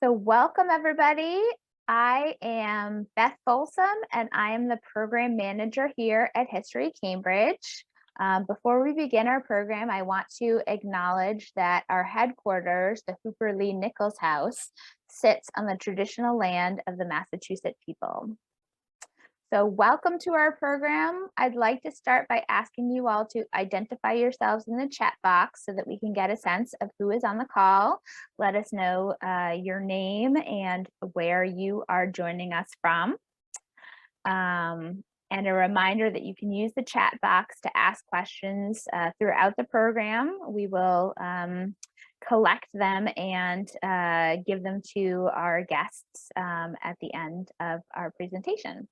So welcome everybody. I am Beth Folsom and I am the program manager here at History Cambridge. Before we begin our program, I want to acknowledge that our headquarters, the Hooper Lee Nichols House, sits on the traditional land of the Massachusetts people. So welcome to our program. I'd like to start by asking you all to identify yourselves in the chat box so that we can get a sense of who is on the call. Let us know your name and where you are joining us from. And a reminder that you can use the chat box to ask questions throughout the program. We will collect them and give them to our guests at the end of our presentation.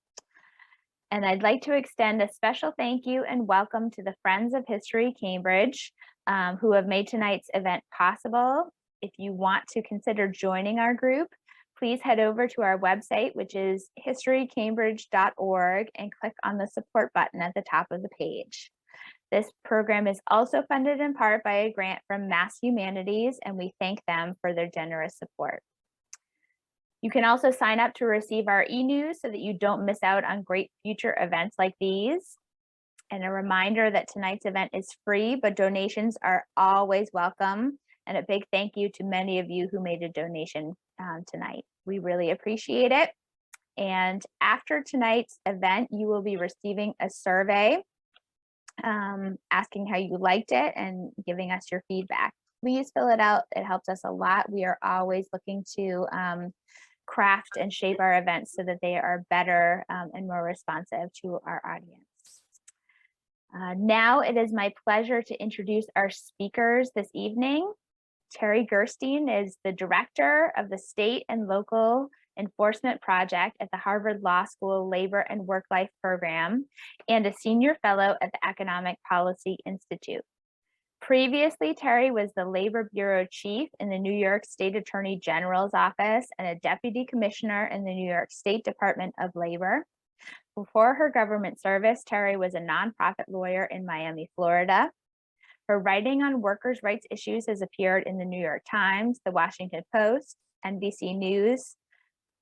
And I'd like to extend a special thank you and welcome to the Friends of History Cambridge who have made tonight's event possible. If you want to consider joining our group, please head over to our website, which is historycambridge.org, and click on the support button at the top of the page. This program is also funded in part by a grant from Mass Humanities, and we thank them for their generous support. You can also sign up to receive our e-news so that you don't miss out on great future events like these. And a reminder that tonight's event is free, but donations are always welcome. And a big thank you to many of you who made a donation tonight. We really appreciate it. And after tonight's event, you will be receiving a survey asking how you liked it and giving us your feedback. Please fill it out. It helps us a lot. We are always looking to craft and shape our events so that they are better and more responsive to our audience. Now it is my pleasure to introduce our speakers this evening. Terri Gerstein is the director of the State and Local Enforcement Project at the Harvard Law School Labor and Work-Life Program and a senior fellow at the Economic Policy Institute. Previously, Terri was the Labor Bureau Chief in the New York State Attorney General's office and a Deputy Commissioner in the New York State Department of Labor. Before her government service, Terri was a nonprofit lawyer in Miami, Florida. Her writing on workers' rights issues has appeared in the New York Times, the Washington Post, NBC News,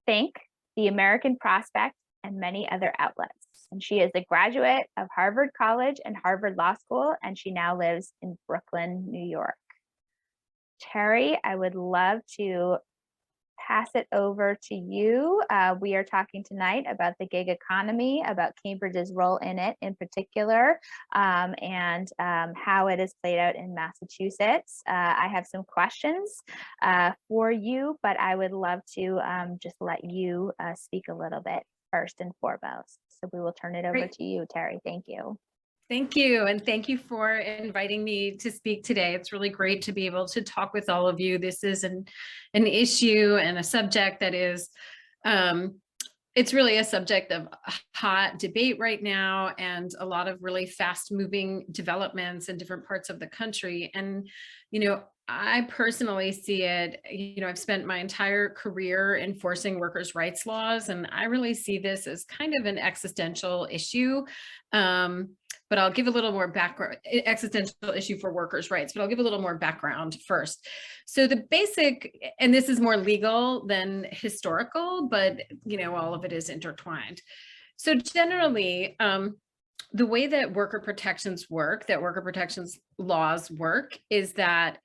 Think, The American Prospect, and many other outlets. And she is a graduate of Harvard College and Harvard Law School, and she now lives in Brooklyn, New York. Terri, I would love to pass it over to you. We are talking tonight about the gig economy, about Cambridge's role in it in particular, and how it has played out in Massachusetts. I have some questions for you, but I would love to just let you speak a little bit first and foremost. So we will turn it over to you, Terri. Thank you. Thank you. And thank you for inviting me to speak today. It's really great to be able to talk with all of you. This is an issue and a subject that is, it's really a subject of hot debate right now and a lot of really fast moving developments in different parts of the country. And, I personally see it, I've spent my entire career enforcing workers' rights laws, and I really see this as kind of an existential issue. But I'll give a little more background, existential issue for workers' rights, but I'll give a little more background first. So the basic, and this is more legal than historical, but all of it is intertwined. So generally, the way that worker protections work, that worker protections laws work, is that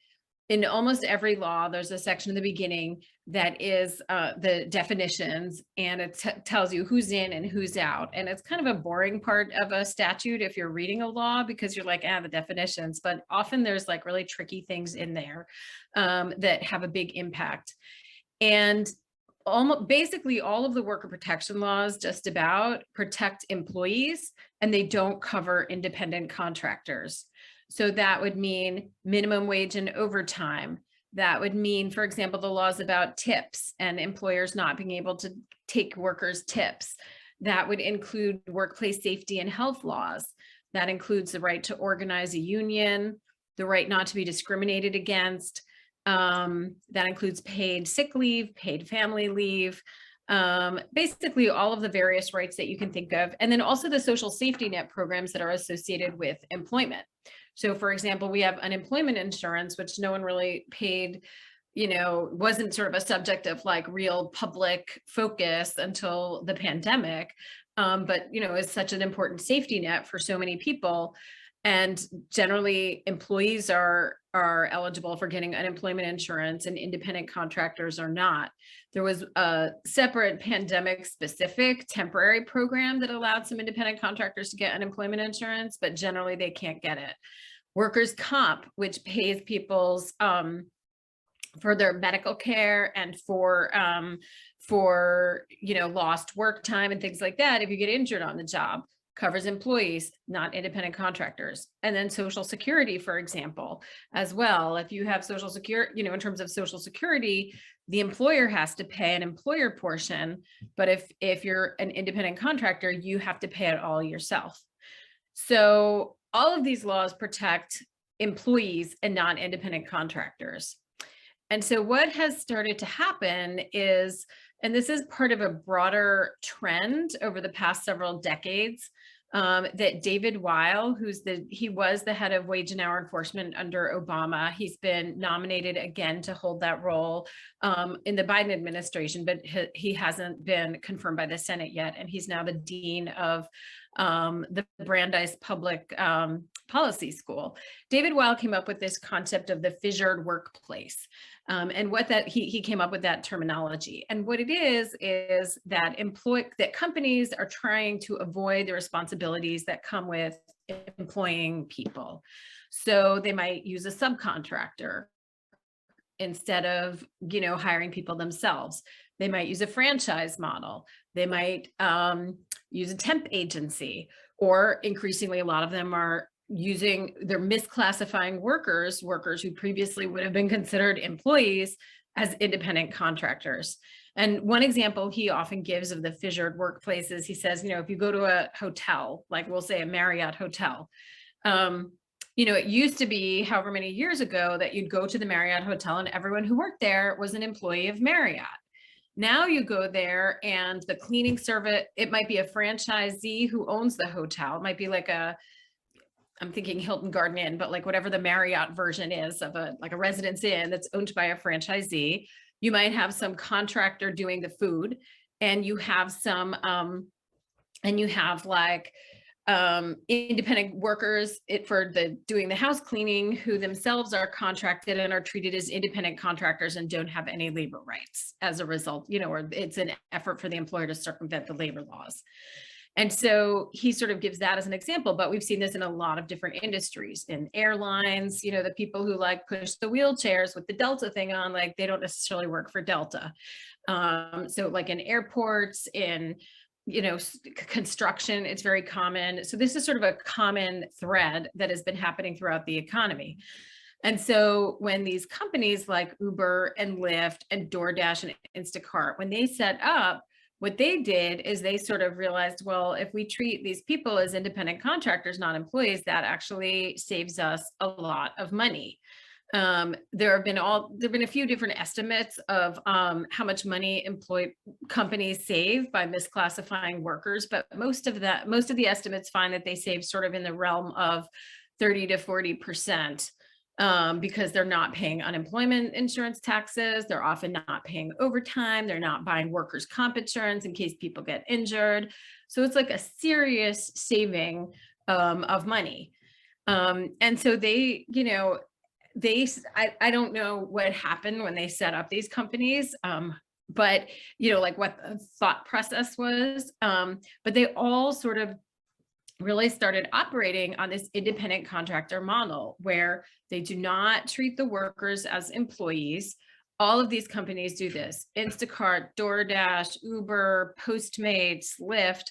in almost every law, there's a section in the beginning that is the definitions, and it tells you who's in and who's out. And it's kind of a boring part of a statute if you're reading a law, because you're like, the definitions, but often there's like really tricky things in there that have a big impact. And basically all of the worker protection laws just about protect employees, and they don't cover independent contractors. So that would mean minimum wage and overtime. That would mean, for example, the laws about tips and employers not being able to take workers' tips. That would include workplace safety and health laws. That includes the right to organize a union, the right not to be discriminated against. That includes paid sick leave, paid family leave, basically all of the various rights that you can think of. And then also the social safety net programs that are associated with employment. So for example, we have unemployment insurance, which no one really paid wasn't sort of a subject of like real public focus until the pandemic. But, it's such an important safety net for so many people. And generally employees are eligible for getting unemployment insurance and independent contractors are not. There was a separate pandemic specific temporary program that allowed some independent contractors to get unemployment insurance, but generally they can't get it. Workers' comp, which pays people's for their medical care and for lost work time and things like that, if you get injured on the job, covers employees, not independent contractors. And then Social Security, for example, as well. If you have Social Security, in terms of Social Security, the employer has to pay an employer portion, but if you're an independent contractor, you have to pay it all yourself. So all of these laws protect employees and non-independent contractors. And so what has started to happen is, and this is part of a broader trend over the past several decades, that David Weil, he was the head of wage and hour enforcement under Obama. He's been nominated again to hold that role in the Biden administration, but he hasn't been confirmed by the Senate yet. And he's now the dean of the Brandeis Public Policy School. David Weil came up with this concept of the fissured workplace. And what he came up with that terminology. And what it is that that companies are trying to avoid the responsibilities that come with employing people. So they might use a subcontractor instead of, hiring people themselves. They might use a franchise model. They might use a temp agency, or increasingly, a lot of them are they're misclassifying workers who previously would have been considered employees as independent contractors. And one example he often gives of the fissured workplaces, he says, if you go to a hotel, like we'll say a Marriott hotel, it used to be however many years ago that you'd go to the Marriott hotel and everyone who worked there was an employee of Marriott. Now you go there and the cleaning service, it might be a franchisee who owns the hotel. It might be like I'm thinking Hilton Garden Inn, but like whatever the Marriott version is of a Residence Inn that's owned by a franchisee. You might have some contractor doing the food, and you have some, independent workers for doing the house cleaning, who themselves are contracted and are treated as independent contractors and don't have any labor rights as a result, or it's an effort for the employer to circumvent the labor laws. And so he sort of gives that as an example, but we've seen this in a lot of different industries. In airlines, the people who push the wheelchairs with the Delta thing on, they don't necessarily work for Delta. So in airports, in construction, it's very common. So this is sort of a common thread that has been happening throughout the economy. And so when these companies like Uber and Lyft and DoorDash and Instacart, when they set up, what they did is they sort of realized, well, if we treat these people as independent contractors, not employees, that actually saves us a lot of money. There have been a few different estimates of how much money companies save by misclassifying workers, but most of the estimates find that they save sort of in the realm of 30 to 40%. Because they're not paying unemployment insurance taxes. They're often not paying overtime. They're not buying workers' comp insurance in case people get injured. So it's like a serious saving of money. And so I don't know what happened when they set up these companies, but what the thought process was. But they all sort of really started operating on this independent contractor model, where they do not treat the workers as employees. All of these companies do this: Instacart, DoorDash, Uber, Postmates, Lyft.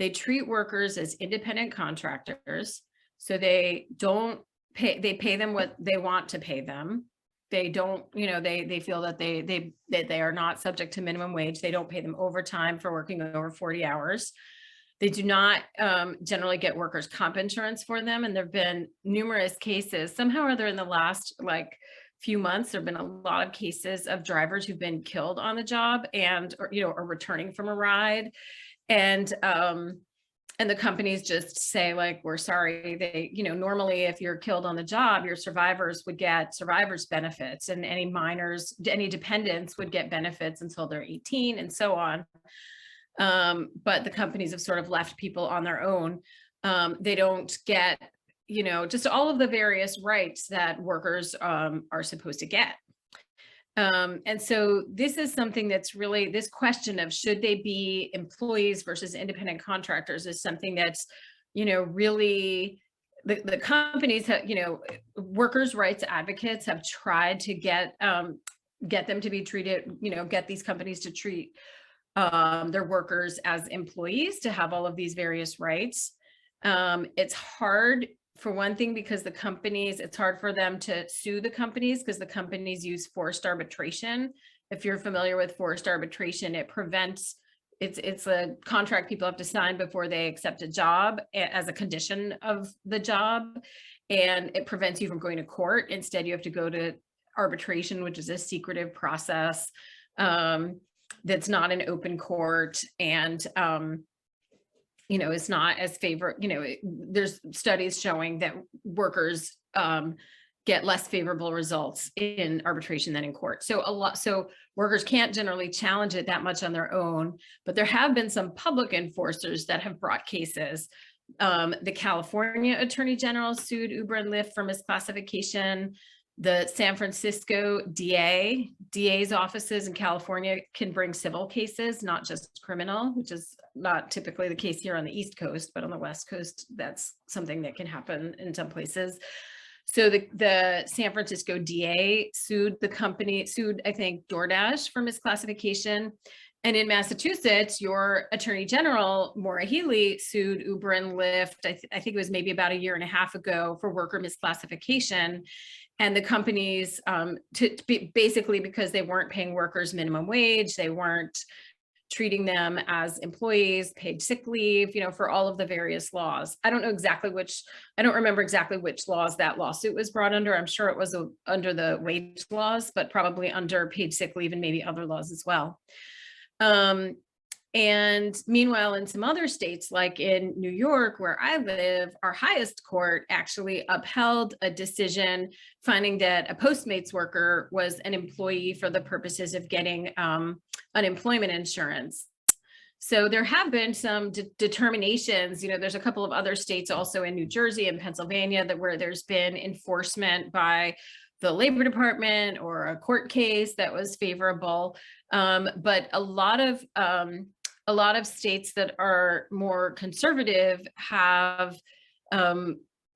They treat workers as independent contractors. So they pay them what they want to pay them. They don't, they feel that they are not subject to minimum wage. They don't pay them overtime for working over 40 hours. They do not generally get workers' comp insurance for them. And there've been numerous cases, somehow or other in the last few months, there've been a lot of cases of drivers who've been killed on the job or returning from a ride. And and the companies just say like, we're sorry. They, normally if you're killed on the job, your survivors would get survivors benefits, and any minors, any dependents would get benefits until they're 18 and so on. But the companies have sort of left people on their own. They don't get, just all of the various rights that workers are supposed to get. And so this is something that's really, this question of should they be employees versus independent contractors is something that's, really the companies have, workers' rights advocates have tried to get them to be treated, get these companies to treat their workers as employees, to have all of these various rights. It's hard, for one thing, because the companies, it's hard for them to sue the companies because the companies use forced arbitration. If you're familiar with forced arbitration, it prevents, it's a contract people have to sign before they accept a job as a condition of the job, and it prevents you from going to court. Instead, you have to go to arbitration, which is a secretive process that's not an open court, and it's not as there's studies showing that workers get less favorable results in arbitration than in court. So workers can't generally challenge it that much on their own, but there have been some public enforcers that have brought cases. The California Attorney General sued Uber and Lyft for misclassification. The San Francisco DA's offices in California can bring civil cases, not just criminal, which is not typically the case here on the East Coast, but on the West Coast, that's something that can happen in some places. So the San Francisco DA sued, I think, DoorDash for misclassification. And in Massachusetts, your Attorney General, Maura Healey, sued Uber and Lyft, I think it was maybe about a year and a half ago, for worker misclassification. And the companies, basically because they weren't paying workers minimum wage, they weren't treating them as employees, paid sick leave, for all of the various laws. I don't remember exactly which laws that lawsuit was brought under. I'm sure it was under the wage laws, but probably under paid sick leave and maybe other laws as well. And meanwhile, in some other states, like in New York, where I live, our highest court actually upheld a decision finding that a Postmates worker was an employee for the purposes of getting unemployment insurance. So there have been some determinations, there's a couple of other states also in New Jersey and Pennsylvania where there's been enforcement by the Labor Department or a court case that was favorable. But a lot of states that are more conservative have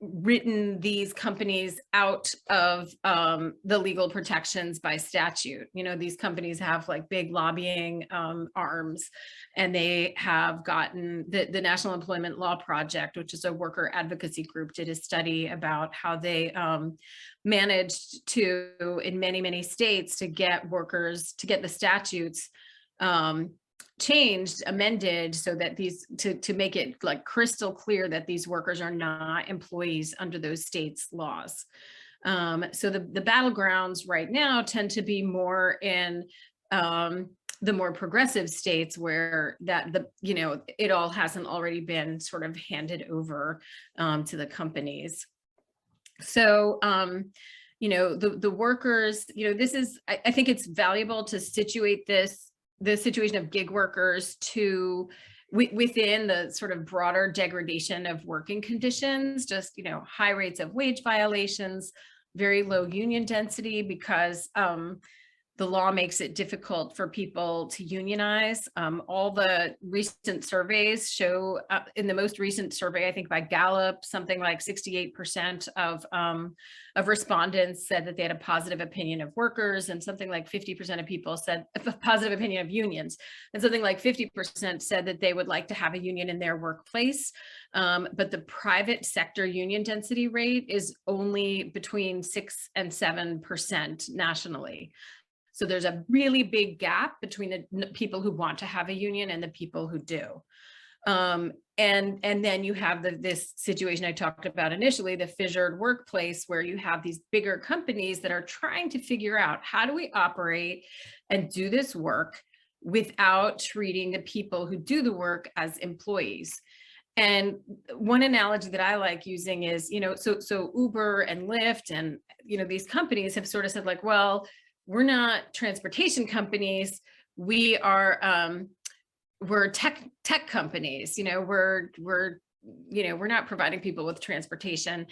written these companies out of the legal protections by statute. These companies have like big lobbying arms, and they have gotten the National Employment Law Project, which is a worker advocacy group, did a study about how they managed to, in many, many states, to get the statutes changed, amended, so that to make it like crystal clear that these workers are not employees under those states' laws. So the battlegrounds right now tend to be more in the more progressive states, where it all hasn't already been sort of handed over to the companies. So the workers, this is, I think it's valuable to situate the situation of gig workers within the sort of broader degradation of working conditions, just, high rates of wage violations, very low union density, because the law makes it difficult for people to unionize. All the recent surveys show, in the most recent survey, I think by Gallup, something like 68% of respondents said that they had a positive opinion of workers, and something like 50% of people said a positive opinion of unions, and something like 50% said that they would like to have a union in their workplace. But the private sector union density rate is only between 6 and 7% nationally. So there's a really big gap between the people who want to have a union and the people who do. And then you have this situation I talked about initially, the fissured workplace, where you have these bigger companies that are trying to figure out, how do we operate and do this work without treating the people who do the work as employees? And one analogy that I like using is, so Uber and Lyft and, these companies have sort of said like, well, we're not transportation companies. We are, we're tech companies, we're not providing people with transportation,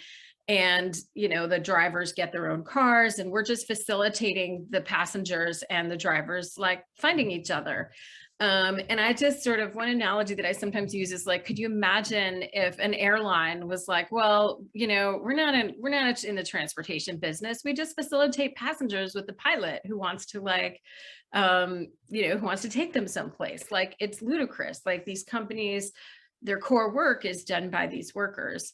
and the drivers get their own cars, and we're just facilitating the passengers and the drivers like finding each other. And I just sort of, one analogy that I sometimes use is like, could you imagine if an airline was like, well, we're not in the transportation business. We just facilitate passengers with the pilot who wants to like, who wants to take them someplace. Like, it's ludicrous. Like, these companies, their core work is done by these workers.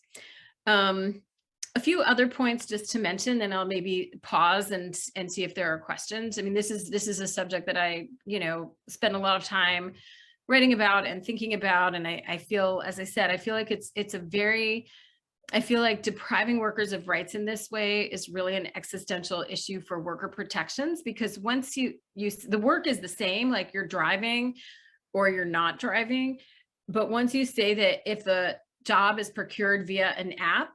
A few other points just to mention, and I'll maybe pause and see if there are questions. I mean, this is a subject that I, spend a lot of time writing about and thinking about. And I feel, as I said, I feel like I feel like depriving workers of rights in this way is really an existential issue for worker protections, because once the work is the same, like you're driving or you're not driving. But once you say that if the job is procured via an app,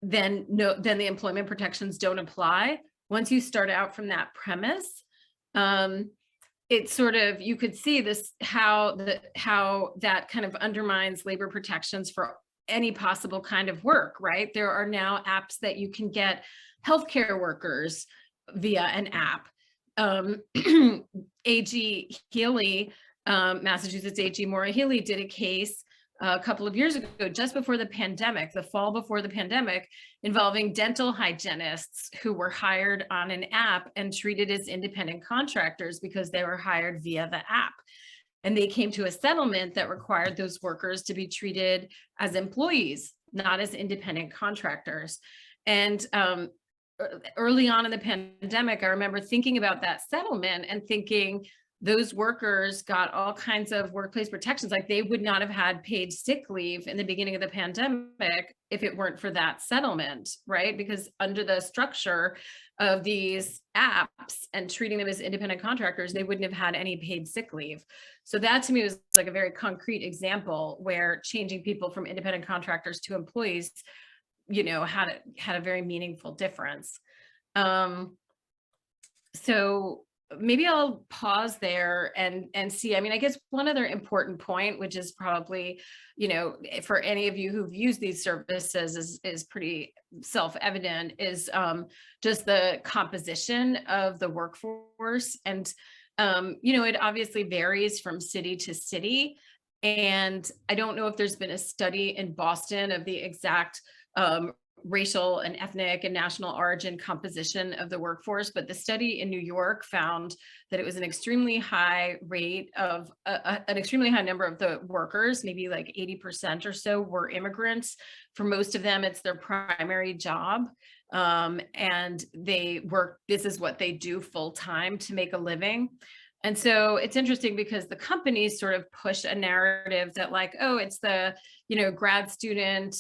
then the employment protections don't apply. Once you start out from that premise, it's sort of, you could see this, how that kind of undermines labor protections for any possible kind of work, right? There are now apps that you can get healthcare workers via an app. AG Healy, Massachusetts AG Maura Healy did a case a couple of years ago, just before the pandemic, the fall before the pandemic, involving dental hygienists who were hired on an app and treated as independent contractors because they were hired via the app. And they came to a settlement that required those workers to be treated as employees, not as independent contractors. And early on in the pandemic, I remember thinking about that settlement and thinking, those workers got all kinds of workplace protections. Like, they would not have had paid sick leave in the beginning of the pandemic if it weren't for that settlement, right? Because under the structure of these apps and treating them as independent contractors, they wouldn't have had any paid sick leave. So that to me was like a very concrete example where changing people from independent contractors to employees, had a very meaningful difference. So maybe I'll pause there and see. I mean, I guess one other important point, which is probably, for any of you who've used these services is pretty self-evident, is just the composition of the workforce. And, it obviously varies from city to city. And I don't know if there's been a study in Boston of the exact racial and ethnic and national origin composition of the workforce, but the study in New York found that it was an extremely high rate of an extremely high number of the workers, maybe like 80% or so, were immigrants. For most of them, it's their primary job. And this is what they do full time to make a living. And so it's interesting because the companies sort of push a narrative that like, oh, it's the, grad student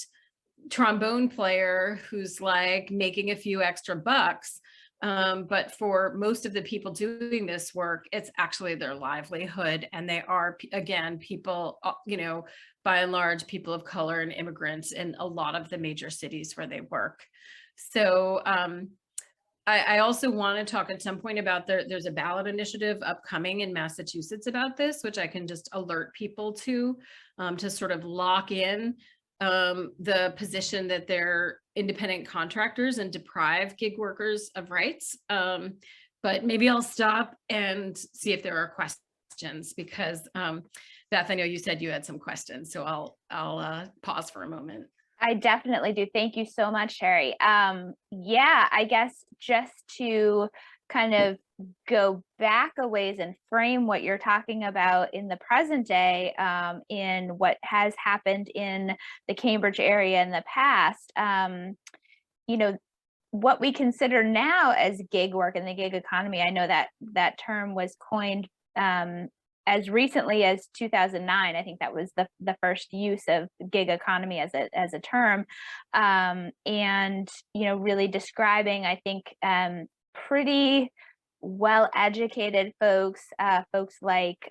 trombone player who's like making a few extra bucks. But for most of the people doing this work, it's actually their livelihood. And they are, again, people, by and large, people of color and immigrants in a lot of the major cities where they work. So I also want to talk at some point about there's a ballot initiative upcoming in Massachusetts about this, which I can just alert people to sort of lock in the position that they're independent contractors and deprive gig workers of rights. But maybe I'll stop and see if there are questions, because Beth, I know you said you had some questions, so I'll pause for a moment. I definitely do. Thank you so much, Terri. Yeah, I guess just to kind of go back a ways and frame what you're talking about in the present day, in what has happened in the Cambridge area in the past, what we consider now as gig work in the gig economy. I know that term was coined as recently as 2009. I think that was the first use of gig economy as a term, and really describing, I think, pretty well-educated folks like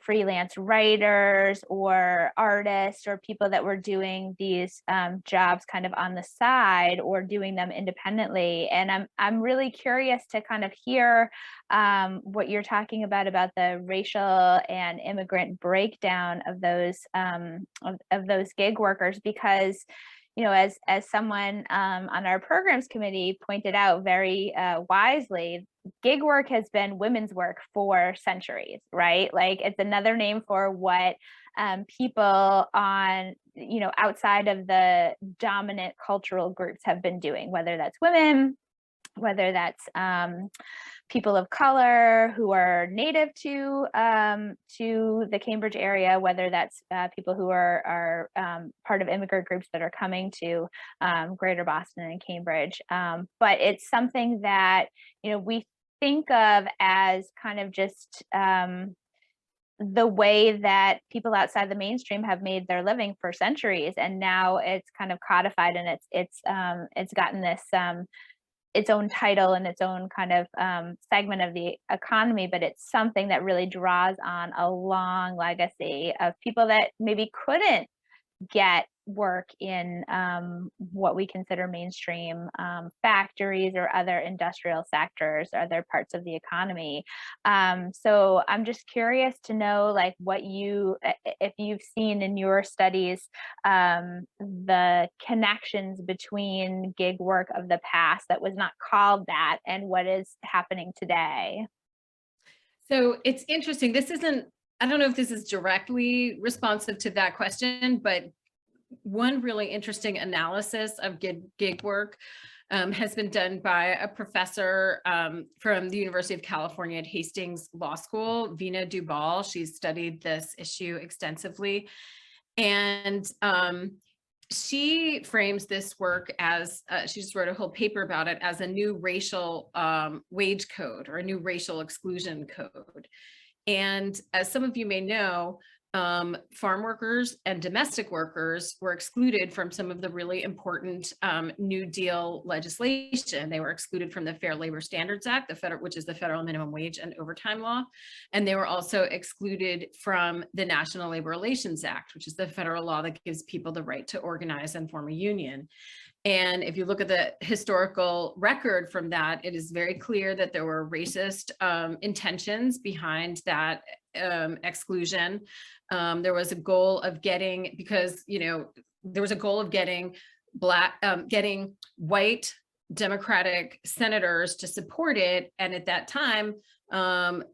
freelance writers or artists or people that were doing these jobs kind of on the side or doing them independently. And I'm really curious to kind of hear what you're talking about the racial and immigrant breakdown of those of those gig workers, because as someone on our programs committee pointed out very wisely, gig work has been women's work for centuries, right? Like, it's another name for what people on, outside of the dominant cultural groups have been doing, whether that's women, whether that's people of color who are native to the Cambridge area, whether that's people who are part of immigrant groups that are coming to Greater Boston and Cambridge. But it's something that we think of as kind of just the way that people outside the mainstream have made their living for centuries, and now it's kind of codified, and it's gotten this its own title and its own kind of segment of the economy, but it's something that really draws on a long legacy of people that maybe couldn't get work in what we consider mainstream factories or other industrial sectors or other parts of the economy. So I'm just curious to know, like, what if you've seen in your studies the connections between gig work of the past that was not called that and what is happening today. So it's interesting. I don't know if this is directly responsive to that question, but one really interesting analysis of gig work has been done by a professor from the University of California at Hastings Law School, Vina Dubal. She's studied this issue extensively. And she frames this work as, she just wrote a whole paper about it, as a new racial wage code, or a new racial exclusion code. And as some of you may know, farm workers and domestic workers were excluded from some of the really important New Deal legislation. They were excluded from the Fair Labor Standards Act, which is the federal minimum wage and overtime law. And they were also excluded from the National Labor Relations Act, which is the federal law that gives people the right to organize and form a union. And if you look at the historical record from that, it is very clear that there were racist intentions behind that exclusion. There was a goal of getting, there was a goal of getting getting white Democratic senators to support it. And at that time,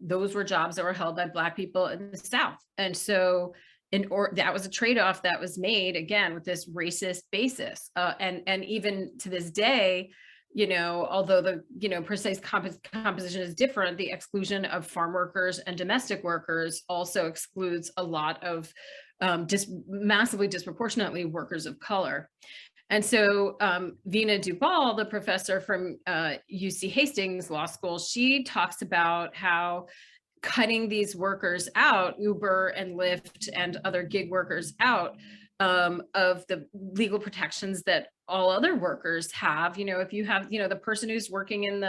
those were jobs that were held by Black people in the South. And so that was a trade-off that was made, again, with this racist basis. And even to this day, although the precise composition is different, the exclusion of farm workers and domestic workers also excludes a lot of massively disproportionately workers of color. And so Vina Dubal, the professor from UC Hastings Law School, she talks about how cutting these workers out, Uber and Lyft and other gig workers out of the legal protections that all other workers have. If you have, the person who's working in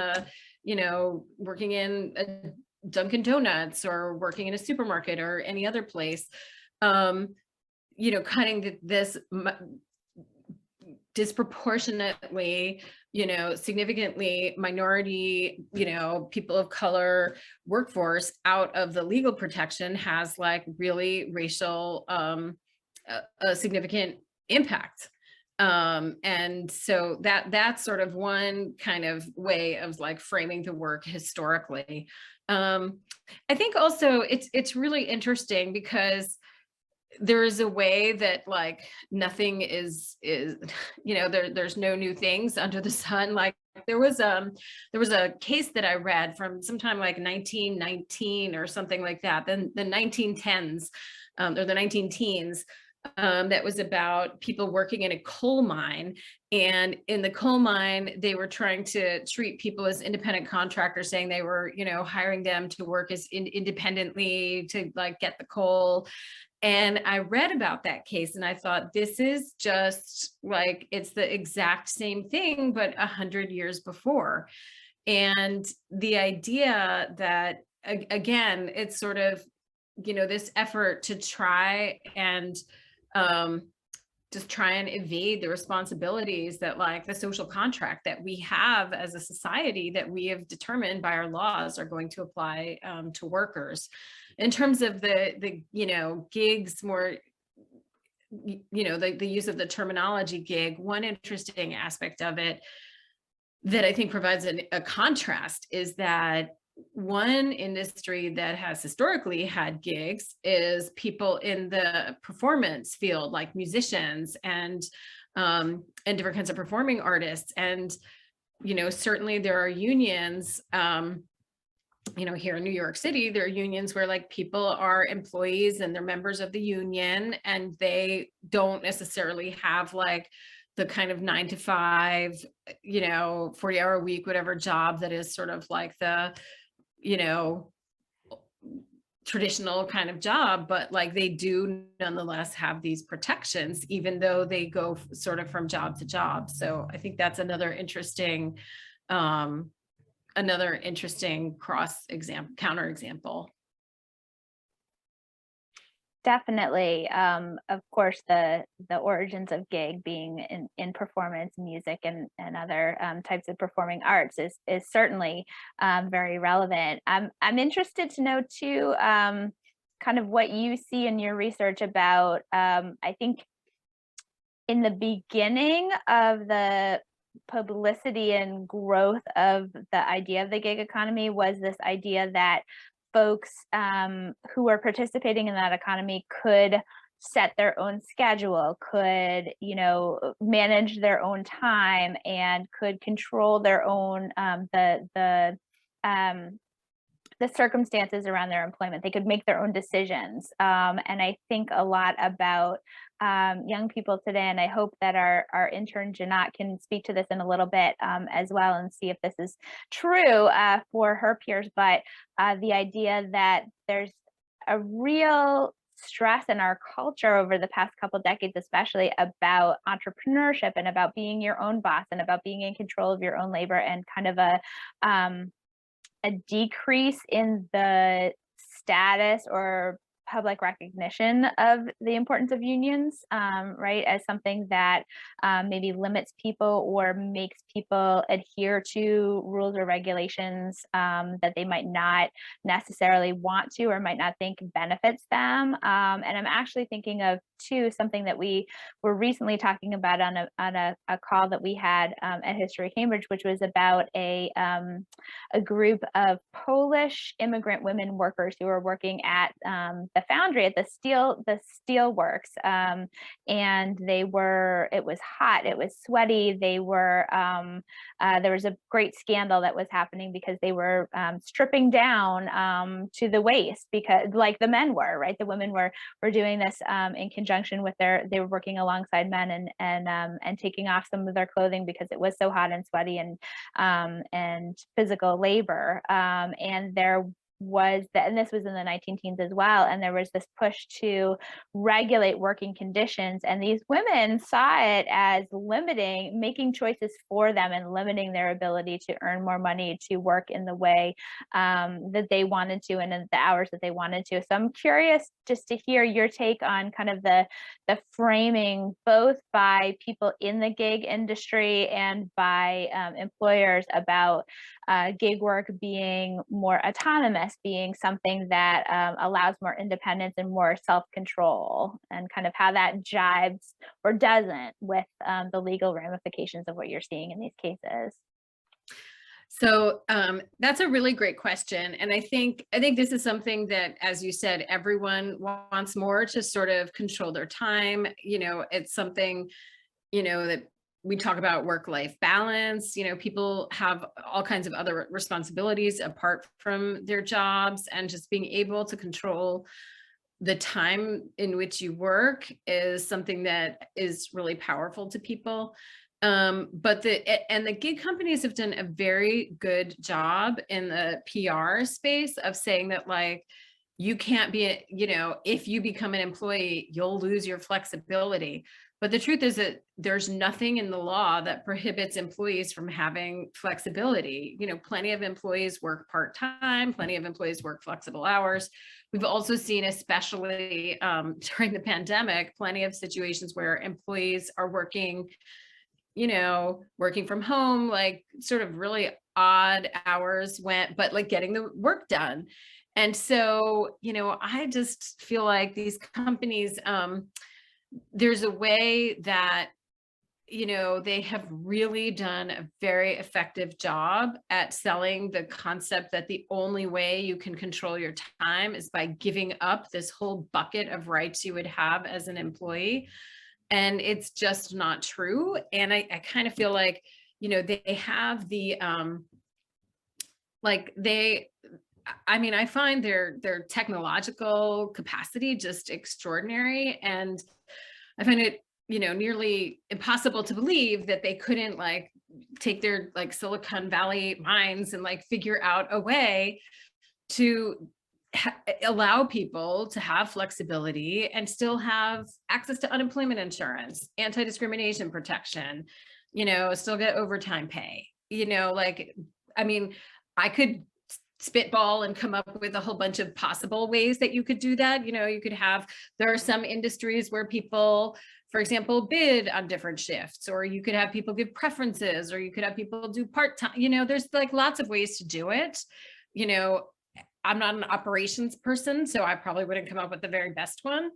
working in a Dunkin' Donuts or working in a supermarket or any other place, cutting this disproportionately, significantly minority, people of color workforce out of the legal protection has like really racial, a significant impact. And so that's sort of one kind of way of like framing the work historically. I think also it's really interesting because there is a way that like nothing is there's no new things under the sun. Like there was a case that I read from sometime like 1919 or something like that, then the 1910s or the 19 teens, that was about people working in a coal mine. And in the coal mine, they were trying to treat people as independent contractors, saying they were, hiring them to work as independently to like get the coal. And I read about that case and I thought, this is just like, it's the exact same thing, but 100 years before. And the idea that, again, it's sort of this effort to try and just try and evade the responsibilities that, like, the social contract that we have as a society, that we have determined by our laws are going to apply to workers. In terms of the gigs, more, the use of the terminology gig, one interesting aspect of it that I think provides a contrast is that one industry that has historically had gigs is people in the performance field, like musicians and different kinds of performing artists. And certainly there are unions. Here in New York City, there are unions where, like, people are employees and they're members of the union, and they don't necessarily have, like, the kind of 9 to 5, 40-hour week, whatever job that is sort of like the, traditional kind of job, but, like, they do nonetheless have these protections, even though they go sort of from job to job. So I think that's another interesting counter example. Definitely. Of course, the origins of gig being in performance music and other types of performing arts is certainly very relevant. I'm interested to know too, kind of what you see in your research about, I think in the beginning of the publicity and growth of the idea of the gig economy was this idea that folks who are participating in that economy could set their own schedule, could, manage their own time, and could control their own the circumstances around their employment. They could make their own decisions. And I think a lot about young people today, and I hope that our intern Janat can speak to this in a little bit as well, and see if this is true for her peers. But the idea that there's a real stress in our culture over the past couple decades, especially about entrepreneurship and about being your own boss and about being in control of your own labor, and kind of a decrease in the status or public recognition of the importance of unions, right, as something that maybe limits people or makes people adhere to rules or regulations that they might not necessarily want to, or might not think benefits them. And I'm actually thinking of too something that we were recently talking about on a call that we had at History Cambridge, which was about a group of Polish immigrant women workers who were working at the foundry, at the steel works, and it was hot, it was sweaty. They were there was a great scandal that was happening because they were stripping down to the waist, because, like the men were, right, the women were doing this in conjunction with they were working alongside men, and taking off some of their clothing because it was so hot and sweaty, and physical labor. And there was that, and this was in the 19 teens as well, and there was this push to regulate working conditions, and these women saw it as making choices for them and limiting their ability to earn more money, to work in the way that they wanted to, and in the hours that they wanted to. So I'm curious just to hear your take on kind of the framing, both by people in the gig industry and by employers, about gig work being more autonomous, being something that allows more independence and more self-control, and kind of how that jives or doesn't with the legal ramifications of what you're seeing in these cases. So that's a really great question. And I think this is something that, as you said, everyone wants more to sort of control their time. It's something, that we talk about work-life balance. People have all kinds of other responsibilities apart from their jobs, and just being able to control the time in which you work is something that is really powerful to people. But the gig companies have done a very good job in the PR space of saying that, like, you can't be, if you become an employee, you'll lose your flexibility. But the truth is that there's nothing in the law that prohibits employees from having flexibility. You know, plenty of employees work part-time, plenty of employees work flexible hours. We've also seen, especially during the pandemic, plenty of situations where employees are working, you know, working from home, like sort of really odd hours but like getting the work done. And so, you know, I just feel like these companies, there's a way that, you know, they have really done a very effective job at selling the concept that the only way you can control your time is by giving up this whole bucket of rights you would have as an employee. And it's just not true. And I kind of feel like, you know, they have the, like they, I mean, I find their technological capacity just extraordinary. And I find it, you know, nearly impossible to believe that they couldn't like take their like Silicon Valley minds and like figure out a way to allow people to have flexibility and still have access to unemployment insurance, anti-discrimination protection, you know, still get overtime pay, you know, like, I mean, I could spitball and come up with a whole bunch of possible ways that you could do that. You know, you could have, there are some industries where people, for example, bid on different shifts, or you could have people give preferences, or you could have people do part-time, you know, there's like lots of ways to do it. You know, I'm not an operations person, so I probably wouldn't come up with the very best one.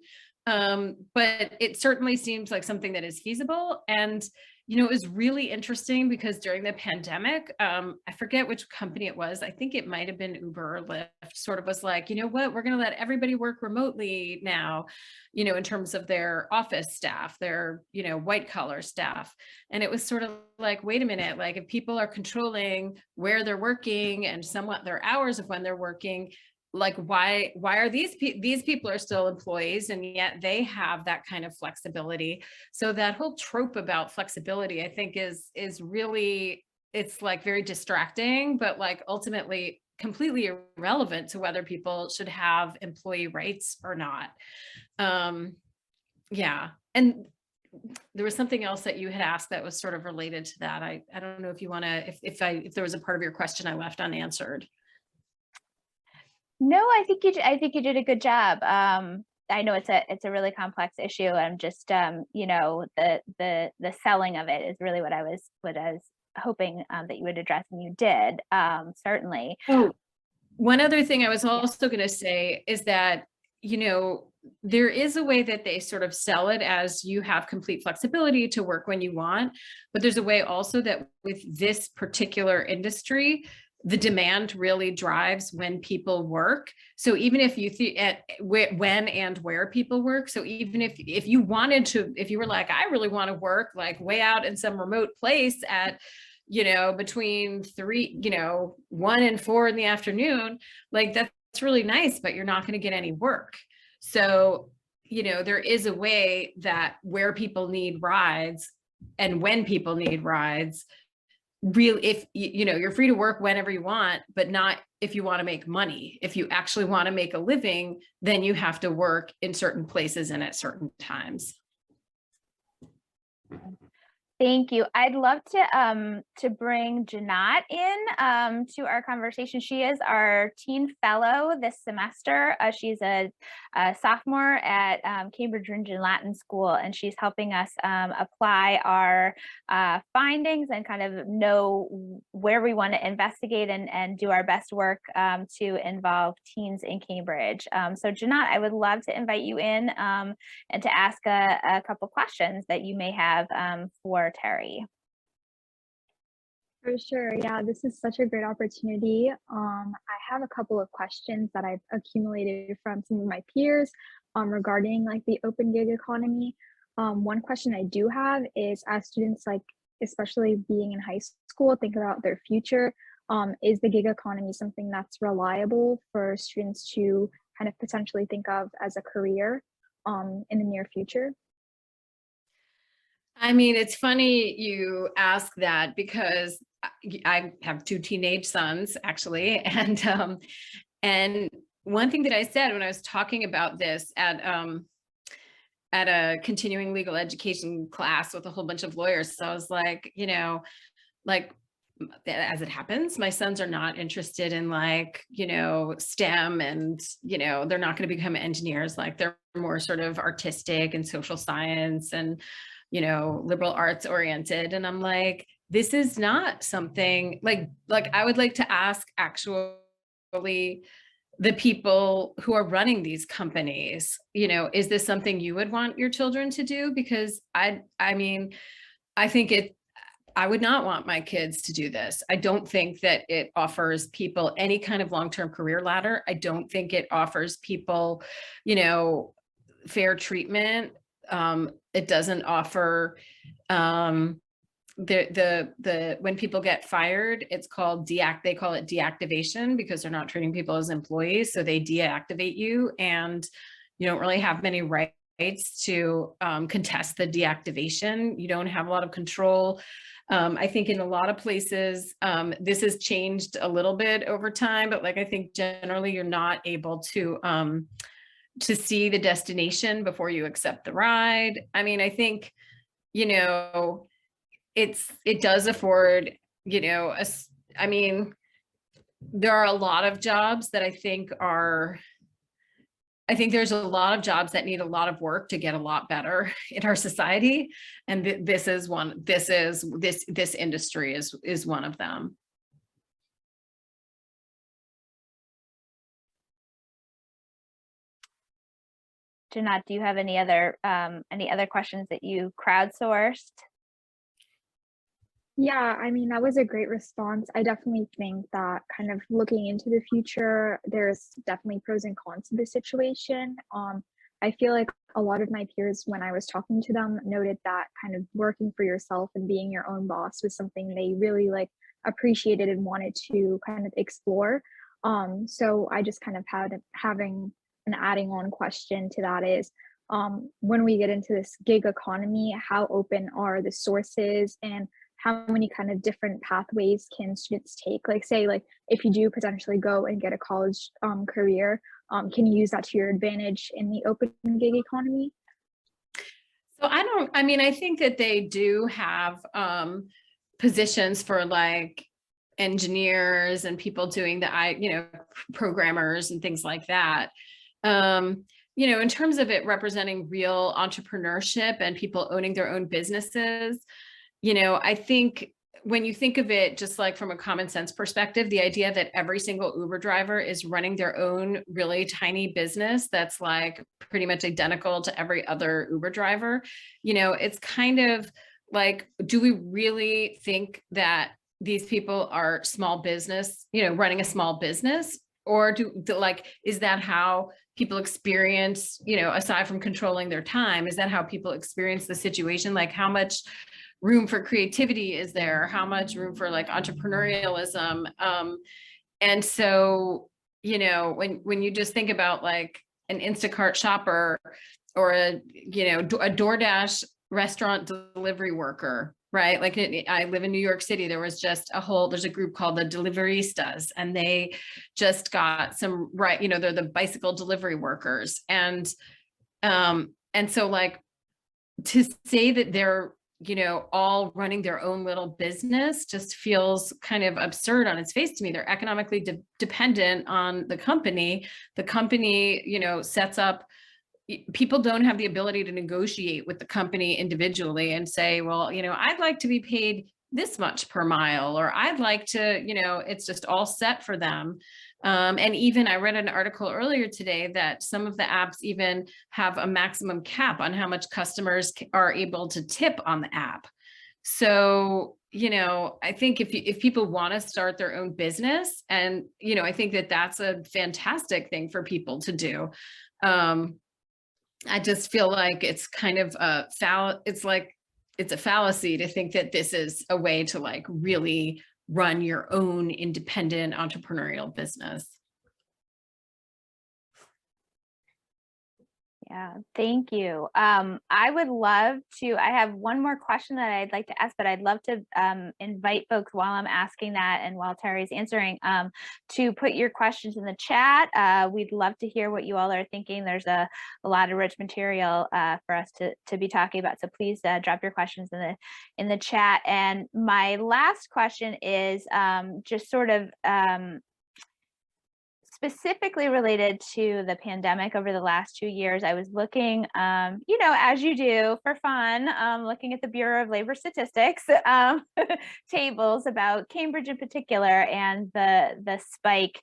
But it certainly seems like something that is feasible. And, you know, it was really interesting because during the pandemic, I forget which company it was. I think it might have been Uber or Lyft, sort of was like, you know what, we're going to let everybody work remotely now, you know, in terms of their office staff, their, you know, white collar staff. And it was sort of like, wait a minute, like if people are controlling where they're working and somewhat their hours of when they're working, like why are these people are still employees and yet they have that kind of flexibility. So that whole trope about flexibility, I think is really, it's like very distracting, but like ultimately completely irrelevant to whether people should have employee rights or not. Yeah. And there was something else that you had asked that was sort of related to that. I don't know if you want to, if there was a part of your question I left unanswered. No, I think you did a good job. I know it's a really complex issue. I'm just you know, the selling of it is really what I was hoping that you would address, and you did, certainly. Oh, one other thing I was also going to say is that, you know, there is a way that they sort of sell it as you have complete flexibility to work when you want, but there's a way also that with this particular industry, the demand really drives when people work. So even if you when and where people work, so even if you wanted to, if you were like, I really want to work like way out in some remote place at, you know, between 1 and 4 in the afternoon, like that's really nice, but you're not going to get any work. So, you know, there is a way that where people need rides and when people need rides, really, if you know, you're free to work whenever you want, but not if you want to make money. If you actually want to make a living, then you have to work in certain places and at certain times. Thank you. I'd love to bring Janat in to our conversation. She is our teen fellow this semester. She's a sophomore at Cambridge Latin School, and she's helping us apply our findings and kind of know where we want to investigate and do our best work to involve teens in Cambridge. So Janat, I would love to invite you in and to ask a couple questions that you may have for Terri. For sure. Yeah, this is such a great opportunity. I have a couple of questions that I've accumulated from some of my peers regarding like the open gig economy. One question I do have is, as students, like especially being in high school, think about their future, is the gig economy something that's reliable for students to kind of potentially think of as a career in the near future? I mean, it's funny you ask that because I have 2 teenage sons actually. And one thing that I said when I was talking about this at at a continuing legal education class with a whole bunch of lawyers. So I was like, you know, like, as it happens, my sons are not interested in like, you know, STEM, and, you know, they're not going to become engineers. Like, they're more sort of artistic and social science and, you know, liberal arts oriented. And I'm like, this is not something like I would like to ask actually the people who are running these companies, you know, is this something you would want your children to do? Because I mean, I think I would not want my kids to do this. I don't think that it offers people any kind of long-term career ladder. I don't think it offers people, you know, fair treatment. It doesn't offer, when people get fired, it's called they call it deactivation, because they're not treating people as employees. So they deactivate you, and you don't really have many rights to contest the deactivation. You don't have a lot of control. I think in a lot of places, this has changed a little bit over time, but like, I think generally you're not able to see the destination before you accept the ride. I mean, I think, you know, it does afford, you know, I mean, there are a lot of jobs that I think there's a lot of jobs that need a lot of work to get a lot better in our society. And this industry is one of them. Jeanette, do you have any other questions that you crowdsourced? Yeah, I mean, that was a great response. I definitely think that kind of looking into the future, there's definitely pros and cons to the situation. I feel like a lot of my peers, when I was talking to them, noted that kind of working for yourself and being your own boss was something they really like appreciated and wanted to kind of explore. So I just kind of having an adding on question to that is, when we get into this gig economy, how open are the sources, and how many kind of different pathways can students take? Like, say, like if you do potentially go and get a college career, can you use that to your advantage in the open gig economy? So I mean, I think that they do have positions for like engineers and people doing programmers and things like that. You know, in terms of it representing real entrepreneurship and people owning their own businesses, you know, I think when you think of it just like from a common sense perspective, the idea that every single Uber driver is running their own really tiny business that's like pretty much identical to every other Uber driver, you know, it's kind of like, do we really think that these people are small business, you know, running a small business? Or is that how people experience, you know, aside from controlling their time, is that how people experience the situation? Like, how much room for creativity is there? How much room for like entrepreneurialism? And so, you know, when you just think about like an Instacart shopper or a DoorDash restaurant delivery worker, right? Like I live in New York City. There's a group called the Deliveristas, and they just got some, right, you know, they're the bicycle delivery workers. And so like, to say that they're, you know, all running their own little business just feels kind of absurd on its face to me. They're economically dependent on the company. The company, you know, sets up, people don't have the ability to negotiate with the company individually and say, well, you know, I'd like to be paid this much per mile, or I'd like to, you know, it's just all set for them. And even I read an article earlier today that some of the apps even have a maximum cap on how much customers are able to tip on the app. So, you know, I think if people want to start their own business, and, you know, I think that that's a fantastic thing for people to do. I just feel like it's kind of it's a fallacy to think that this is a way to like really run your own independent entrepreneurial business. Yeah, thank you. I would love to, I have one more question that I'd like to ask, but I'd love to invite folks while I'm asking that and while Terry's answering to put your questions in the chat. We'd love to hear what you all are thinking. There's a lot of rich material for us to be talking about. So please drop your questions in the chat. And my last question is just sort of specifically related to the pandemic over the last 2 years. I was looking, as you do for fun, looking at the Bureau of Labor Statistics tables about Cambridge in particular, and the spike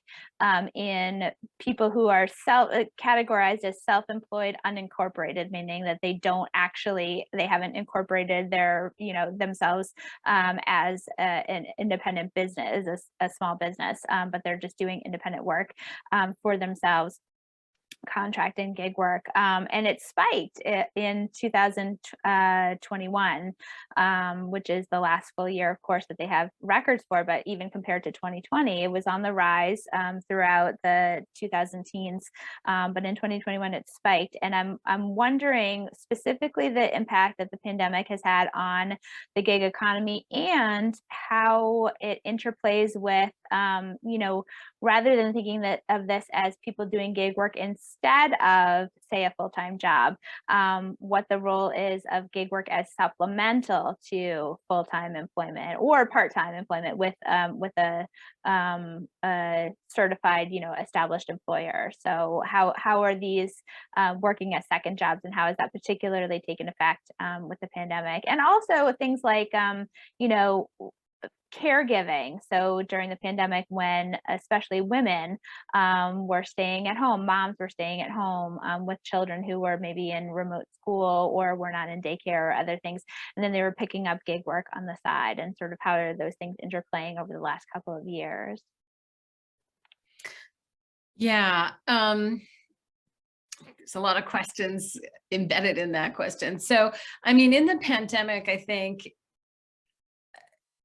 in people who are categorized as self-employed unincorporated, meaning that they haven't incorporated themselves as an independent business, a small business, but they're just doing independent work for themselves, contract and gig work, and it spiked in 2021, which is the last full year, of course, that they have records for. But even compared to 2020, it was on the rise throughout the 2010s. But in 2021, it spiked, and I'm wondering specifically the impact that the pandemic has had on the gig economy and how it interplays with, rather than thinking of this as people doing gig work instead of, say, a full-time job, what the role is of gig work as supplemental to full-time employment or part-time employment with a certified, established employer. So how are these working as second jobs, and how has that particularly taken effect with the pandemic? And also things like, caregiving. So during the pandemic, when especially women were staying at home, moms were staying at home with children who were maybe in remote school or were not in daycare or other things, and then they were picking up gig work on the side, and sort of how are those things interplaying over the last couple of years? Yeah, there's a lot of questions embedded in that question. So, I mean, in the pandemic, I think,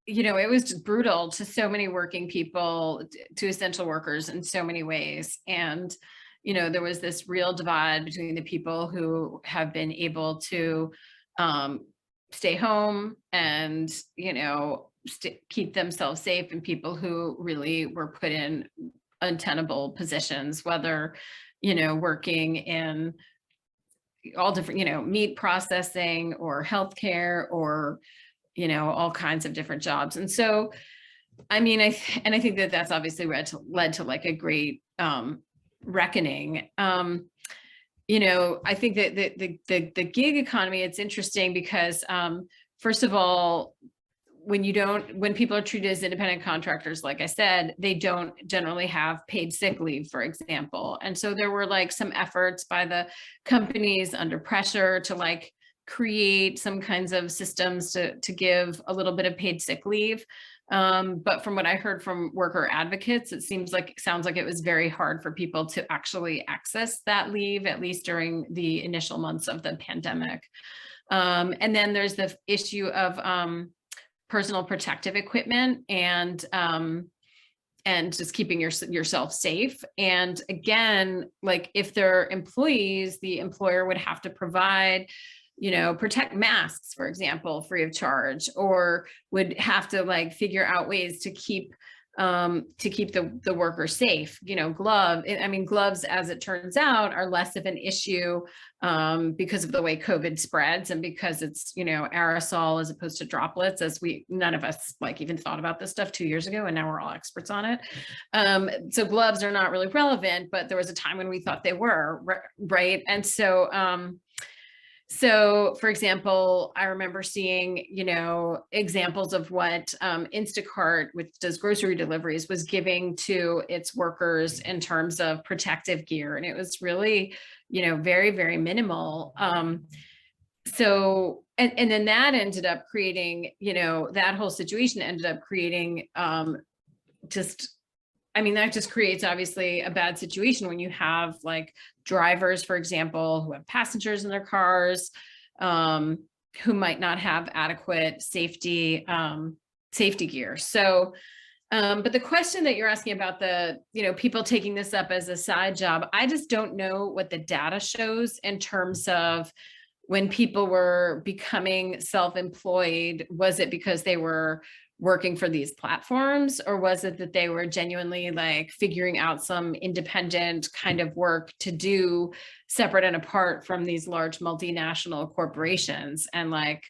it was just brutal to so many working people, to essential workers in so many ways. And, there was this real divide between the people who have been able to stay home and, keep themselves safe, and people who really were put in untenable positions, whether, working in all different, meat processing or healthcare or, all kinds of different jobs. And so, I mean, I think that that's obviously led to like a great reckoning. I think that the gig economy, it's interesting because first of all, when people are treated as independent contractors, like I said, they don't generally have paid sick leave, for example. And so there were like some efforts by the companies under pressure to like create some kinds of systems to give a little bit of paid sick leave. But from what I heard from worker advocates, it sounds like it was very hard for people to actually access that leave, at least during the initial months of the pandemic. And then there's the issue of personal protective equipment and just keeping yourself safe. And again, like if they're employees, the employer would have to provide, protect masks, for example, free of charge, or would have to like figure out ways to keep the worker safe. Gloves, as it turns out, are less of an issue because of the way COVID spreads, and because it's, aerosol as opposed to droplets, as none of us like even thought about this stuff 2 years ago, and now we're all experts on it. So gloves are not really relevant, but there was a time when we thought they were, right? And so, for example, I remember seeing, examples of what Instacart, which does grocery deliveries, was giving to its workers in terms of protective gear. And it was really, very, very minimal. So, and then that ended up creating, that whole situation ended up creating that just creates obviously a bad situation when you have like drivers, for example, who have passengers in their cars, who might not have adequate safety gear. So, But the question that you're asking about the, people taking this up as a side job, I just don't know what the data shows in terms of when people were becoming self-employed. Was it because they were working for these platforms, or was it that they were genuinely like figuring out some independent kind of work to do separate and apart from these large multinational corporations, and like,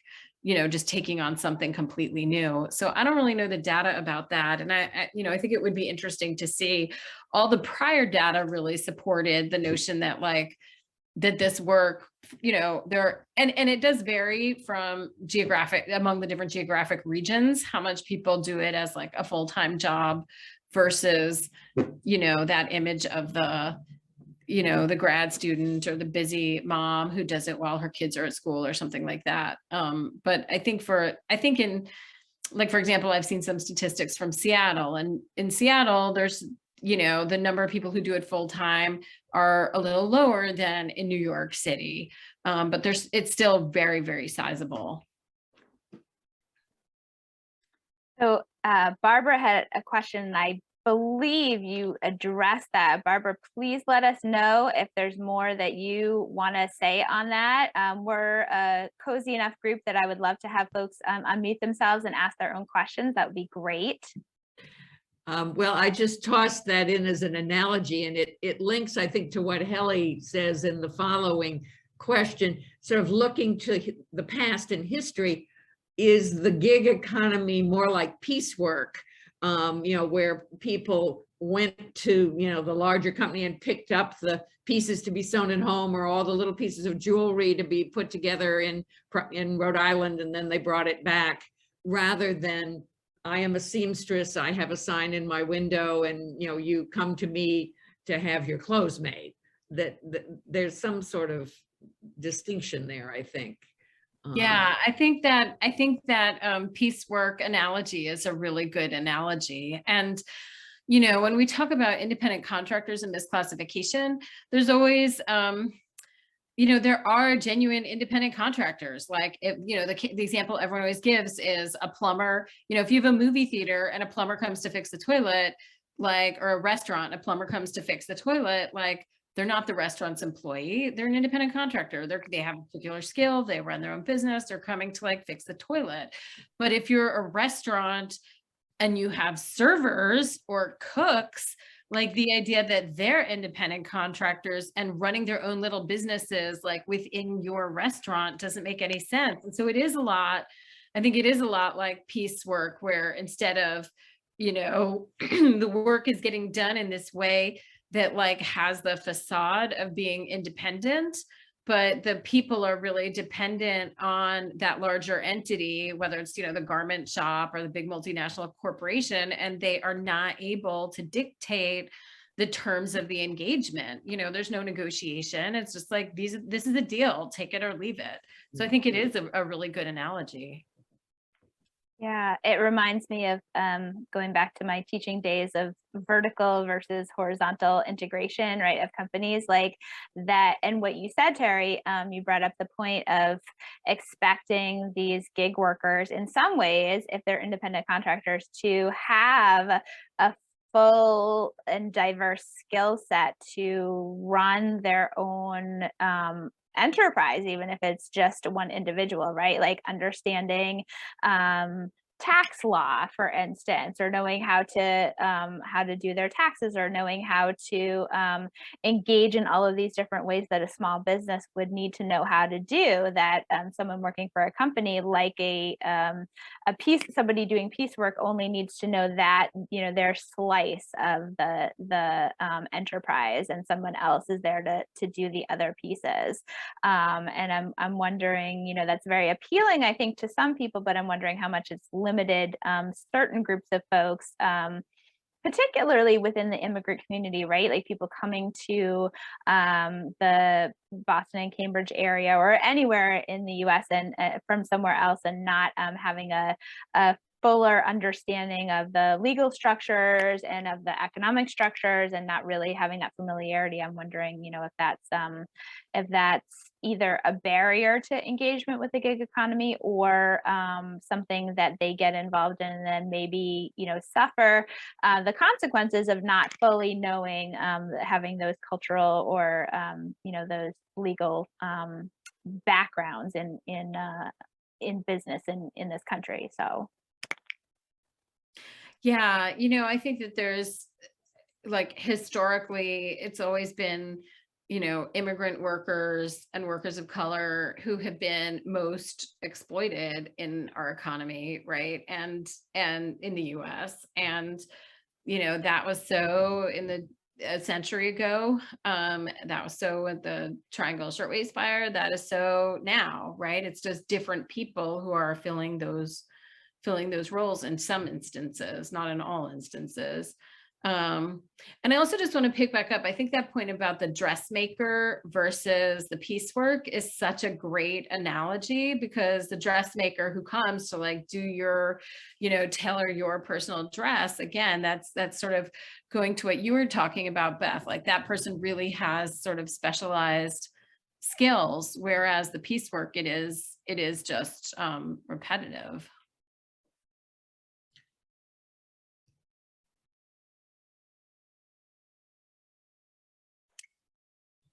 just taking on something completely new? So I don't really know the data about that. And I think it would be interesting to see. All the prior data really supported the notion that like, that this work, there, and it does vary from among the different geographic regions, how much people do it as like a full-time job versus, that image of the, the grad student or the busy mom who does it while her kids are at school or something like that. But I think in, like, for example, I've seen some statistics from Seattle, and in Seattle, there's, the number of people who do it full time are a little lower than in New York City. But it's still very, very sizable. So Barbara had a question, and I believe you addressed that. Barbara, please let us know if there's more that you want to say on that. We're a cozy enough group that I would love to have folks unmute themselves and ask their own questions. That would be great. Well, I just tossed that in as an analogy, and it links, I think, to what Helly says in the following question, sort of looking to the past and history. Is the gig economy more like piecework, where people went to, the larger company and picked up the pieces to be sewn at home, or all the little pieces of jewelry to be put together in Rhode Island, and then they brought it back, rather than I am a seamstress, I have a sign in my window, and you come to me to have your clothes made. That there's some sort of distinction there, I think. Yeah, I think that piecework analogy is a really good analogy. And, when we talk about independent contractors and misclassification, there's always, there are genuine independent contractors. Like, if, the example everyone always gives is a plumber. If you have a movie theater and a plumber comes to fix the toilet, like, or a restaurant, a plumber comes to fix the toilet, like, they're not the restaurant's employee. They're an independent contractor. They have a particular skill. They run their own business. They're coming to like fix the toilet. But if you're a restaurant and you have servers or cooks, like, the idea that they're independent contractors and running their own little businesses like within your restaurant doesn't make any sense. And so I think it is a lot like piecework, where instead of, the work is getting done in this way that like has the facade of being independent, but the people are really dependent on that larger entity, whether it's, the garment shop or the big multinational corporation, and they are not able to dictate the terms of the engagement. There's no negotiation. It's just like, this is a deal, take it or leave it. So I think it is a really good analogy. Yeah, it reminds me of going back to my teaching days of vertical versus horizontal integration, right, of companies like that. And what you said, Terri, you brought up the point of expecting these gig workers in some ways, if they're independent contractors, to have a full and diverse skill set to run their own enterprise, even if it's just one individual, right? Like understanding tax law, for instance, or knowing how to do their taxes, or knowing how to engage in all of these different ways that a small business would need to know how to do, that someone working for a company like somebody doing piecework only needs to know that, their slice of the enterprise, and someone else is there to do the other pieces. And I'm wondering, that's very appealing, I think, to some people, but I'm wondering how much it's limited certain groups of folks, particularly within the immigrant community, right? Like people coming to the Boston and Cambridge area, or anywhere in the US, and from somewhere else, and not having a fuller understanding of the legal structures and of the economic structures and not really having that familiarity. I'm wondering, if that's either a barrier to engagement with the gig economy or something that they get involved in and then maybe, suffer the consequences of not fully knowing, having those cultural or, those legal backgrounds in business in this country. So. Yeah, I think that there's like historically, it's always been, immigrant workers and workers of color who have been most exploited in our economy, right? And in the US. And, that was so a century ago. That was so with the Triangle Shirtwaist Fire. That is so now, right? It's just different people who are filling those roles in some instances, not in all instances. And I also just want to pick back up. I think that point about the dressmaker versus the piecework is such a great analogy, because the dressmaker who comes to like do your, tailor your personal dress, again, that's sort of going to what you were talking about, Beth, like that person really has sort of specialized skills, whereas the piecework, it is just repetitive.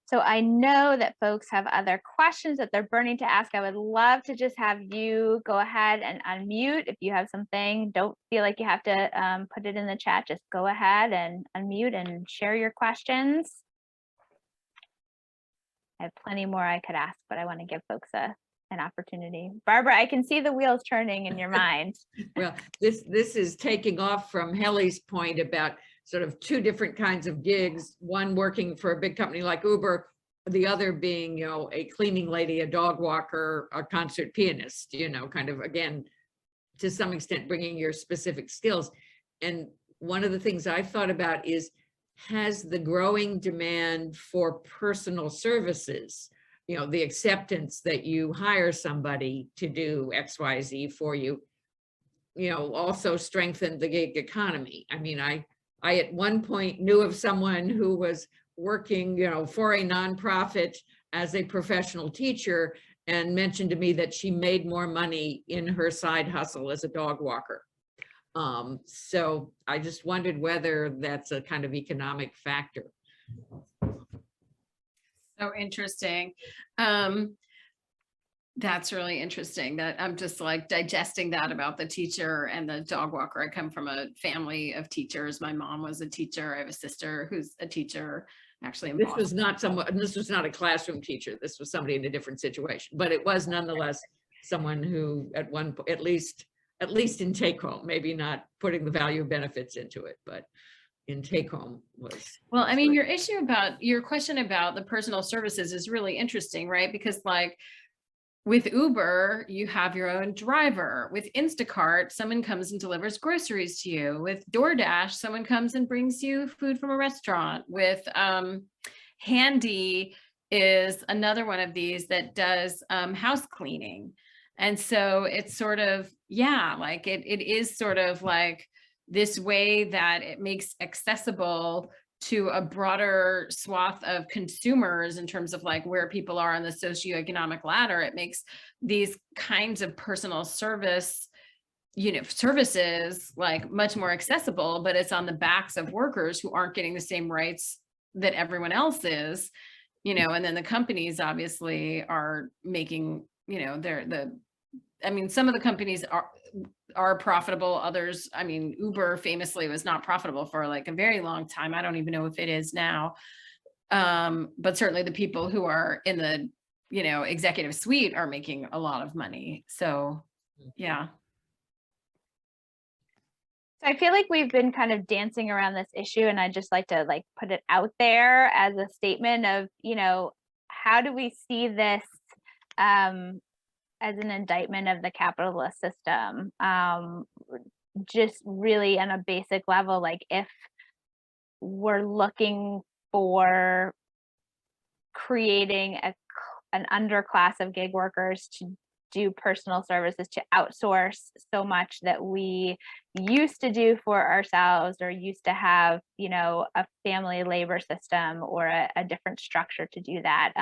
So I know that folks have other questions that they're burning to ask. I would love to just have you go ahead and unmute. If you have something, don't feel like you have to put it in the chat. Just go ahead and unmute and share your questions. I have plenty more I could ask, but I want to give folks an opportunity. Barbara, I can see the wheels turning in your mind. Well, this is taking off from Helly's point about sort of two different kinds of gigs, one working for a big company like Uber, the other being, a cleaning lady, a dog walker, a concert pianist, kind of, again, to some extent, bringing your specific skills. And one of the things I've thought about is, has the growing demand for personal services, the acceptance that you hire somebody to do X, Y, Z for you, also strengthened the gig economy. I mean, I at one point knew of someone who was working, for a nonprofit as a professional teacher, and mentioned to me that she made more money in her side hustle as a dog walker. So I just wondered whether that's a kind of economic factor. So interesting. That's really interesting. That I'm just like digesting that about the teacher and the dog walker. I come from a family of teachers. My mom was a teacher. I have a sister who's a teacher, actually in This Boston. was not someone, this was not a classroom teacher. This was somebody in a different situation, but it was nonetheless someone who at least in take home, maybe not putting the value of benefits into it, but in take home was. Well, I mean, your question about the personal services is really interesting, right? Because like with Uber, you have your own driver. With Instacart, someone comes and delivers groceries to you. With DoorDash, someone comes and brings you food from a restaurant. With Handy is another one of these that does house cleaning. And so it's sort of, like it is sort of like this way that it makes accessible to a broader swath of consumers in terms of like where people are on the socioeconomic ladder. It makes these kinds of personal services like much more accessible, but it's on the backs of workers who aren't getting the same rights that everyone else is, and then the companies obviously are making, some of the companies are profitable. Others, Uber famously was not profitable for like a very long time. I don't even know if it is now. But certainly the people who are in the, executive suite are making a lot of money. So, yeah. So I feel like we've been kind of dancing around this issue, and I'd just like to put it out there as a statement of, how do we see this as an indictment of the capitalist system? Just really on a basic level, like if we're looking for creating an underclass of gig workers to do personal services, to outsource so much that we used to do for ourselves, or used to have, you know, a family labor system or a different structure to do that.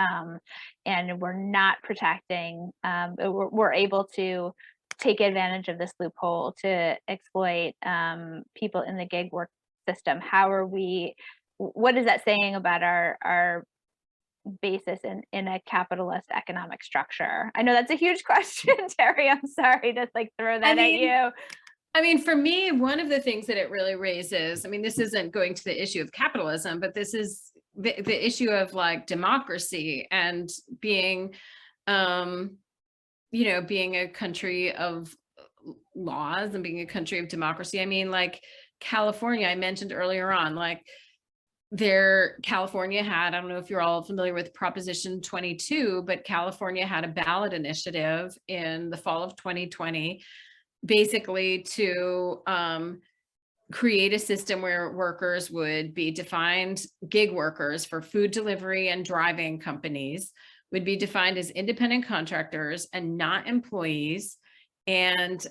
And we're not protecting, we're able to take advantage of this loophole to exploit people in the gig work system. How are we, what is that saying about our basis in a capitalist economic structure? I know that's a huge question, Terri. I'm sorry to like throw that at you. I mean, for me, one of the things that it really raises, I mean, this isn't going to the issue of capitalism, but this is the issue of like democracy and being, you know, being a country of laws and being a country of democracy. I mean, like California, I mentioned earlier on, like California had, I don't know if you're all familiar with Proposition 22, but California had a ballot initiative in the fall of 2020, basically to create a system where workers would be defined, gig workers for food delivery and driving companies would be defined as independent contractors and not employees. And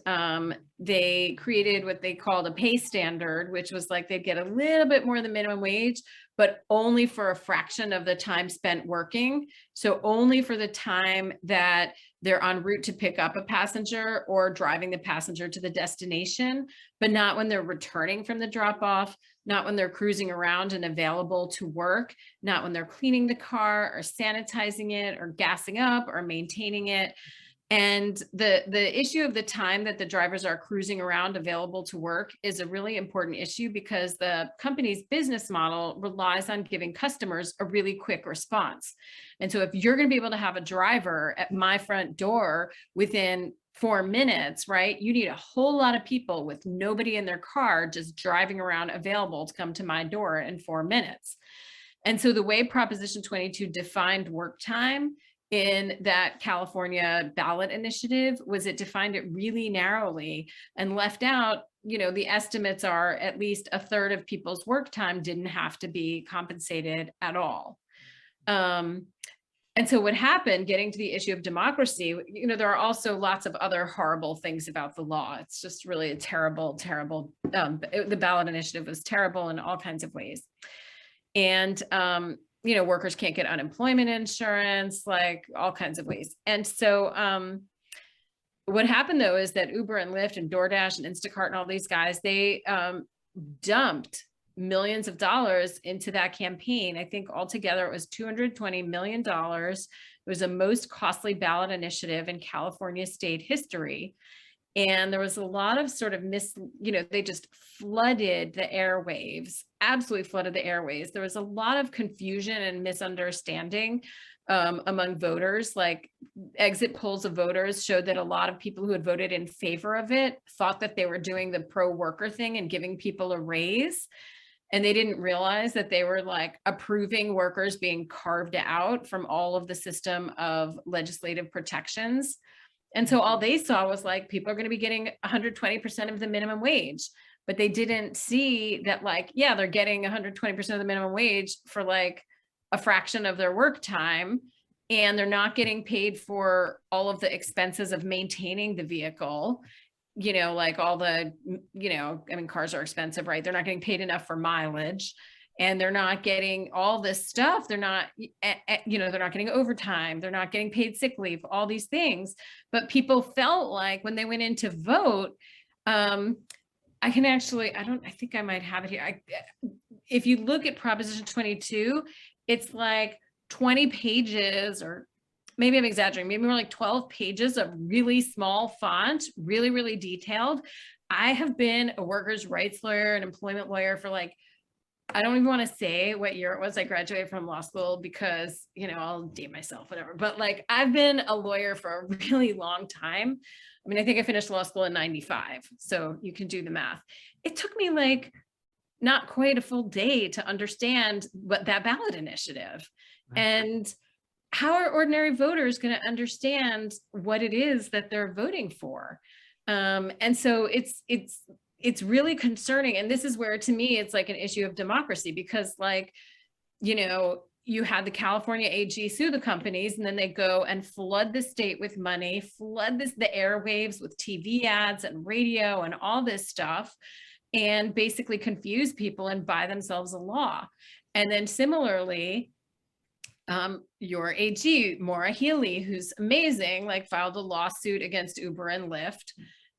they created what they called a pay standard, which was like they'd get a little bit more than minimum wage, but only for a fraction of the time spent working. So only for the time that they're en route to pick up a passenger or driving the passenger to the destination, but not when they're returning from the drop off, not when they're cruising around and available to work, not when they're cleaning the car or sanitizing it or gassing up or maintaining it. And the issue of the time that the drivers are cruising around available to work is a really important issue, because the company's business model relies on giving customers a really quick response. And so if you're going to be able to have a driver at my front door within 4 minutes, right, you need a whole lot of people with nobody in their car just driving around available to come to my door in 4 minutes. And so the way Proposition 22 defined work time in that California ballot initiative was it defined it really narrowly and left out, you know, the estimates are at least a third of people's work time didn't have to be compensated at all. And so what happened, getting to the issue of democracy, you know, there are also lots of other horrible things about the law. It's just really a terrible, terrible, the ballot initiative was terrible in all kinds of ways. And, you know, workers can't get unemployment insurance, like all kinds of ways. And so what happened though is that Uber and Lyft and DoorDash and Instacart and all these guys, they dumped millions of dollars into that campaign. I think altogether it was $220 million. It was the most costly ballot initiative in California state history. And there was a lot of sort of you know, they just flooded the airwaves, absolutely flooded the airwaves. There was a lot of confusion and misunderstanding among voters. Like exit polls of voters showed that a lot of people who had voted in favor of it thought that they were doing the pro-worker thing and giving people a raise. And they didn't realize that they were like approving workers being carved out from all of the system of legislative protections. And so all they saw was like, people are going to be getting 120% of the minimum wage, but they didn't see that like, yeah, they're getting 120% of the minimum wage for like a fraction of their work time. And they're not getting paid for all of the expenses of maintaining the vehicle, you know, like all the, you know, I mean, cars are expensive, right? They're not getting paid enough for mileage. And they're not getting all this stuff. They're not, you know, they're not getting overtime. They're not getting paid sick leave, all these things. But people felt like when they went in to vote, I can actually, I think I might have it here. If you look at Proposition 22, it's like 20 pages, or maybe I'm exaggerating, maybe more like 12 pages of really small font, really, really detailed. I have been a workers' rights lawyer, an employment lawyer for like, I don't even want to say what year it was I graduated from law school because, you know, I'll date myself, whatever. But like, I've been a lawyer for a really long time. I mean, I think I finished law school in 95. So you can do the math. It took me like not quite a full day to understand what that ballot initiative and how are ordinary voters going to understand what it is that they're voting for. And so it's really concerning. And this is where, to me, it's like an issue of democracy, because like, you know, you had the California AG sue the companies, and then they go and flood the state with money, flood the airwaves with TV ads and radio and all this stuff, and basically confuse people and buy themselves a law. And then similarly, your AG, Maura Healey, who's amazing, like filed a lawsuit against Uber and Lyft.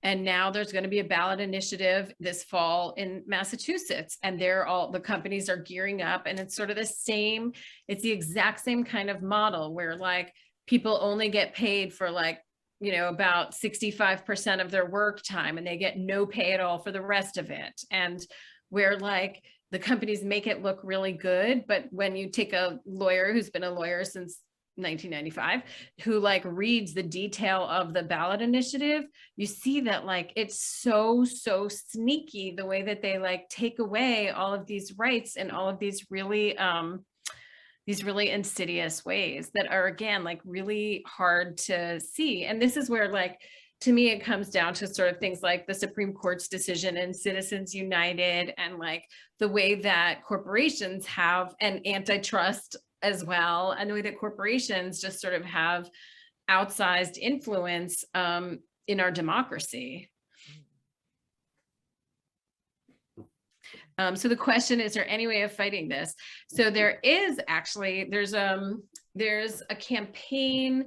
And now there's going to be a ballot initiative this fall in Massachusetts, and the companies are gearing up, and it's sort of the same, it's the exact same kind of model where like people only get paid for like, you know, about 65% of their work time, and they get no pay at all for the rest of it. And where like the companies make it look really good, but when you take a lawyer who's been a lawyer since 1995, who like reads the detail of the ballot initiative, you see that like it's so sneaky the way that they like take away all of these rights in all of these really insidious ways that are, again, like really hard to see. And this is where like, to me, it comes down to sort of things like the Supreme Court's decision in Citizens United, and like the way that corporations have an antitrust as well, and the way that corporations just sort of have outsized influence in our democracy. So the question is there any way of fighting this? So there is actually, there's a campaign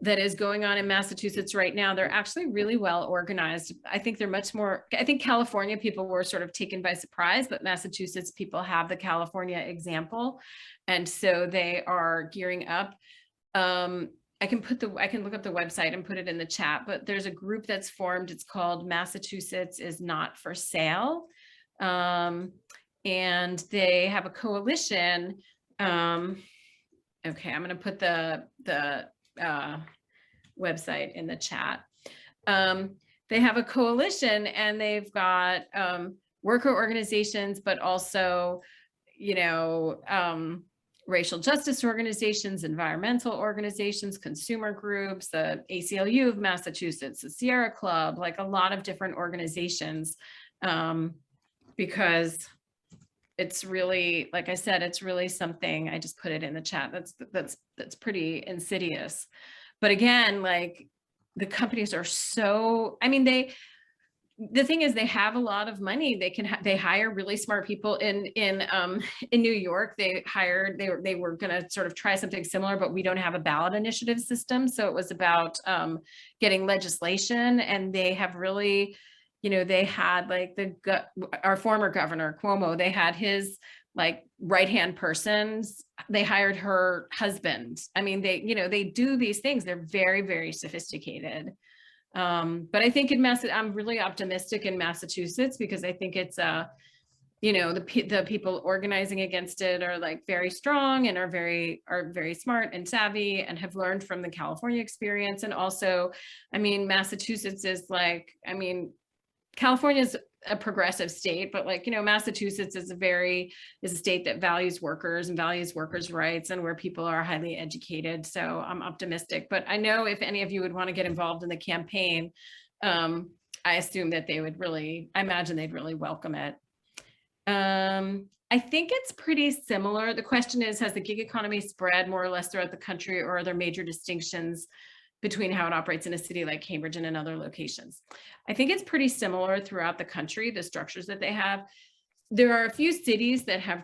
that is going on in Massachusetts right now. They're actually really well organized. I think they're much more, I think California people were sort of taken by surprise, but Massachusetts people have the California example. And so they are gearing up. I can look up the website and put it in the chat, but there's a group that's formed. It's called Massachusetts is Not for Sale. And they have a coalition. Okay, I'm going to put the website in the chat. They have a coalition, and they've got worker organizations, but also, you know, racial justice organizations, environmental organizations, consumer groups, the ACLU of Massachusetts, the Sierra Club, like a lot of different organizations, because it's really, like I said, it's really something. I just put it in the chat. That's pretty insidious. But again, like the companies are so, I mean, the thing is they have a lot of money. They hire really smart people in New York. They were going to sort of try something similar, but we don't have a ballot initiative system. So it was about getting legislation, and they have really, you know, they had like our former governor Cuomo, they had his like right-hand persons, they hired her husband. I mean, they do these things. They're very, very sophisticated. But I think I'm really optimistic in Massachusetts, because I think it's you know, the people organizing against it are like very strong and are very smart and savvy and have learned from the California experience. And also, I mean, Massachusetts is like, I mean, California is a progressive state, but like, you know, Massachusetts is a state that values workers and values workers' rights, and where people are highly educated. So I'm optimistic. But I know if any of you would want to get involved in the campaign, I assume that I imagine they'd really welcome it. I think it's pretty similar. The question is, has the gig economy spread more or less throughout the country, or are there major distinctions between how it operates in a city like Cambridge and in other locations? I think it's pretty similar throughout the country, the structures that they have. There are a few cities that have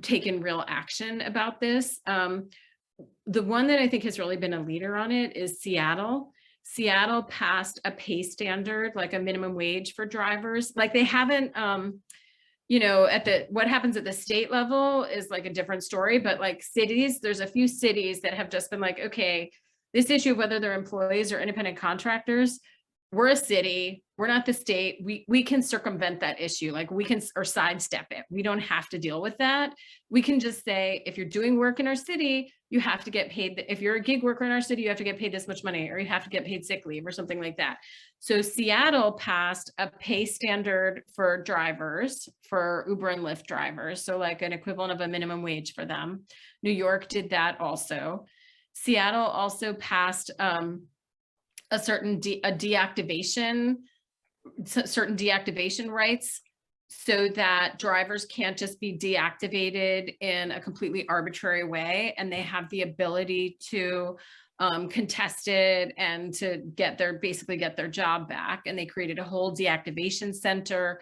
taken real action about this. The one that I think has really been a leader on it is Seattle. Seattle passed a pay standard, like a minimum wage for drivers. Like they haven't, you know, what happens at the state level is like a different story, but like cities, there's a few cities that have just been like, okay, this issue of whether they're employees or independent contractors, we're a city, we're not the state. We can circumvent that issue. Like we can, or sidestep it. We don't have to deal with that. We can just say, if you're doing work in our city, you have to get paid. If you're a gig worker in our city, you have to get paid this much money, or you have to get paid sick leave or something like that. So Seattle passed a pay standard for drivers, for Uber and Lyft drivers. So like an equivalent of a minimum wage for them. New York did that also. Seattle also passed certain deactivation rights so that drivers can't just be deactivated in a completely arbitrary way, and they have the ability to contest it and to basically get their job back. And they created a whole deactivation center.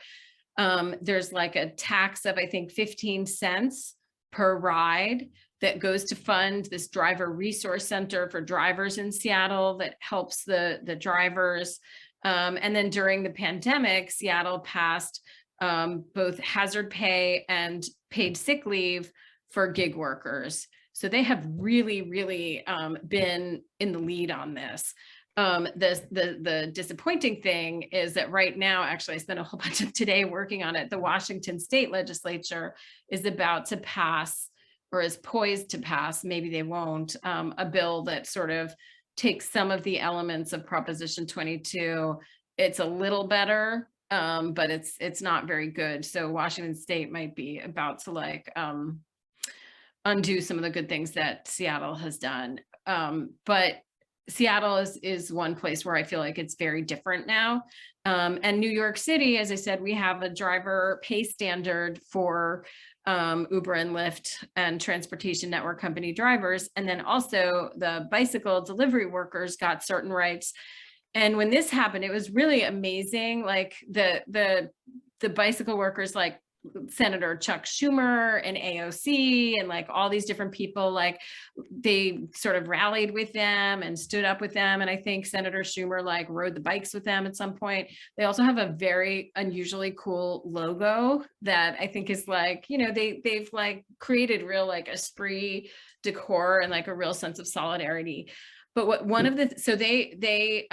There's like a tax of, I think, 15 cents per ride that goes to fund this driver resource center for drivers in Seattle that helps the drivers. And then during the pandemic, Seattle passed both hazard pay and paid sick leave for gig workers. So they have really, really been in the lead on this. The disappointing thing is that right now, actually, I spent a whole bunch of today working on it. The Washington State Legislature is about to pass, or is poised to pass, maybe they won't, a bill that sort of takes some of the elements of Proposition 22. It's a little better, but it's not very good. So Washington State might be about to like undo some of the good things that Seattle has done. But Seattle is one place where I feel like it's very different now. And New York City, as I said, we have a driver pay standard for Uber and Lyft and transportation network company drivers. And then also the bicycle delivery workers got certain rights. And when this happened, it was really amazing. Like the bicycle workers, like Senator Chuck Schumer and AOC and like all these different people, like they sort of rallied with them and stood up with them. And I think Senator Schumer like rode the bikes with them at some point. They also have a very unusually cool logo that I think is like, you know, they've like created real like esprit decor and like a real sense of solidarity. But so they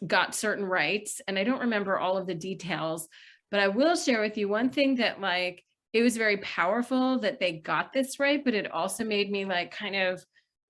got certain rights, and I don't remember all of the details, but I will share with you one thing that like, it was very powerful that they got this right, but it also made me like kind of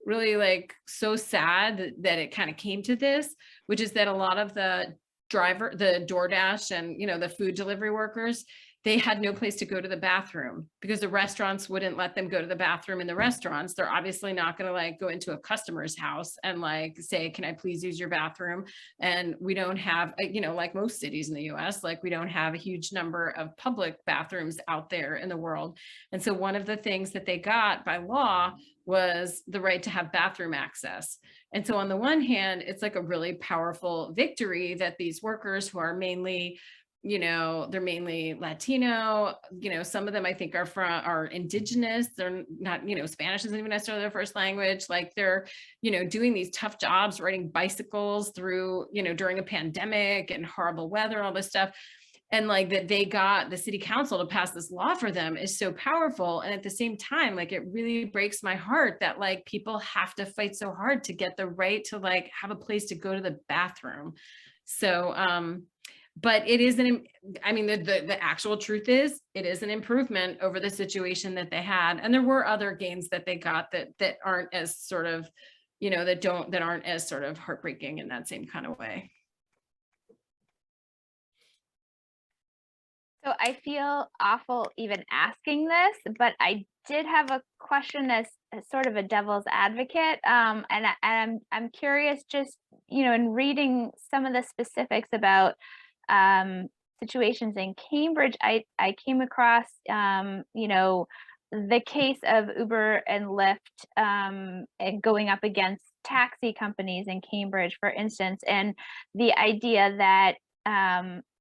really like so sad that it kind of came to this, which is that a lot of the DoorDash and, you know, the food delivery workers, they had no place to go to the bathroom because the restaurants wouldn't let them go to the bathroom in the restaurants. They're obviously not going to like go into a customer's house and like say, can I please use your bathroom? And we don't have, you know, like most cities in the US, like we don't have a huge number of public bathrooms out there in the world. And so one of the things that they got by law was the right to have bathroom access. And so on the one hand, it's like a really powerful victory that these workers who are mainly, you know, they're mainly Latino, you know, some of them I think are indigenous. They're not, you know, Spanish isn't even necessarily their first language. Like they're, you know, doing these tough jobs, riding bicycles through, you know, during a pandemic and horrible weather, all this stuff. And like that they got the city council to pass this law for them is so powerful. And at the same time, like it really breaks my heart that like people have to fight so hard to get the right to like have a place to go to the bathroom. So, but it is I mean, the actual truth is it is an improvement over the situation that they had. And there were other gains that they got that aren't as sort of, you know, that aren't as sort of heartbreaking in that same kind of way. So I feel awful even asking this, but I did have a question as sort of a devil's advocate. And I'm curious, just, you know, in reading some of the specifics about situations in Cambridge, I came across, you know, the case of Uber and Lyft and going up against taxi companies in Cambridge, for instance, and the idea that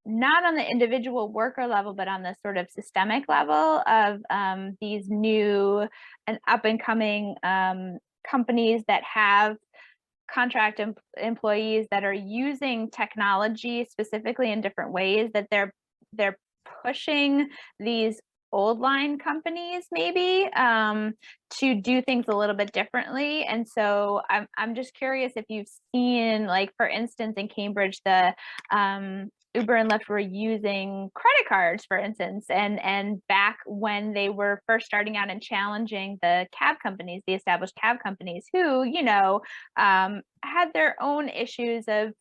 not on the individual worker level, but on the sort of systemic level of these new and up and coming companies that have contract employees that are using technology specifically in different ways, that they're pushing these old line companies maybe to do things a little bit differently. And so I'm just curious if you've seen, like, for instance, in Cambridge, the Uber and Lyft were using credit cards, for instance, and back when they were first starting out and challenging the cab companies, the established cab companies, who, you know, had their own issues of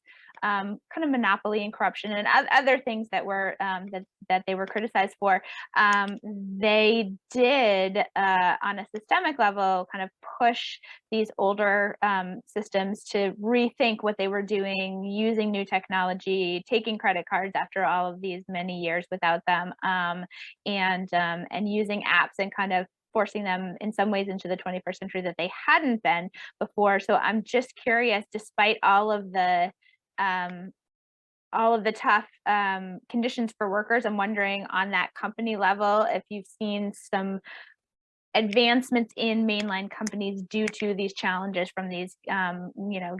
kind of monopoly and corruption and other things that were that they were criticized for, they did on a systemic level kind of push these older systems to rethink what they were doing, using new technology, taking credit cards after all of these many years without them, and using apps and kind of forcing them in some ways into the 21st century that they hadn't been before. So I'm just curious, despite all of the tough conditions for workers, I'm wondering on that company level if you've seen some advancements in mainline companies due to these challenges from these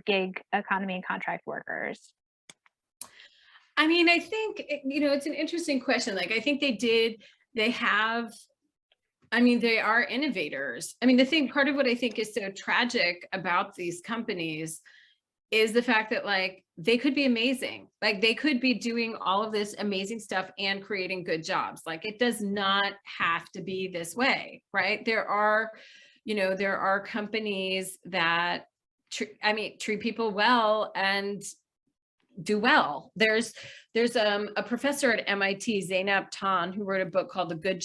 gig economy and contract workers. I mean, I think, it's an interesting question. Like, I think they are innovators. I mean, part of what I think is so tragic about these companies is the fact that like, they could be amazing. Like they could be doing all of this amazing stuff and creating good jobs. Like it does not have to be this way, right? There are companies that treat people well and do well. There's a professor at MIT, Zainab Tan, who wrote a book called The Good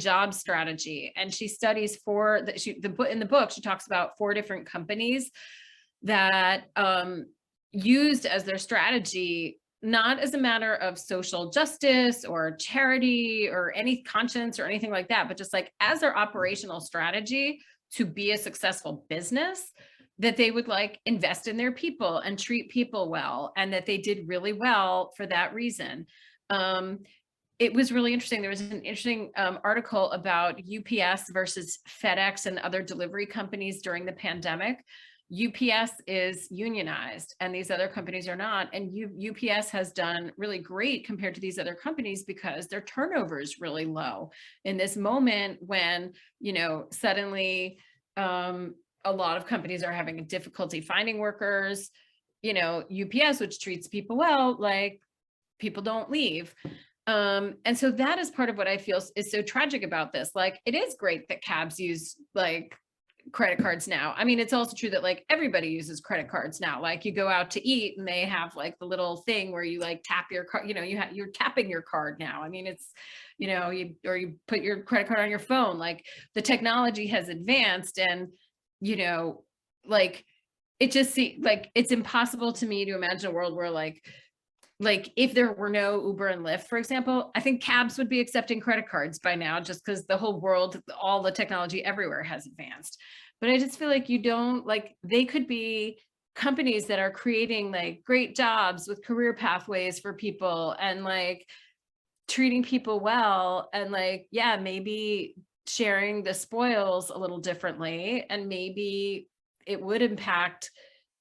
Job Strategy. And she studies in the book, she talks about 4 different companies that used as their strategy, not as a matter of social justice or charity or any conscience or anything like that, but just like as their operational strategy to be a successful business, that they would like invest in their people and treat people well, and that they did really well for that reason. It was really interesting. There was an interesting article about UPS versus FedEx and other delivery companies during the pandemic. UPS is unionized and these other companies are not. And UPS has done really great compared to these other companies because their turnover is really low in this moment when, suddenly a lot of companies are having a difficulty finding workers. UPS, which treats people well, like people don't leave. And so that is part of what I feel is so tragic about this. Like, it is great that cabs use like credit cards now. I mean, it's also true that like everybody uses credit cards now. Like you go out to eat and they have like the little thing where you like tap your card, you're tapping your card now. I mean, it's, you put your credit card on your phone. Like the technology has advanced and, like it just like it's impossible to me to imagine a world where like if there were no Uber and Lyft, for example, I think cabs would be accepting credit cards by now, just because the whole world, all the technology everywhere has advanced. But I just feel like they could be companies that are creating like great jobs with career pathways for people and like treating people well and like, yeah, maybe sharing the spoils a little differently, and maybe it would impact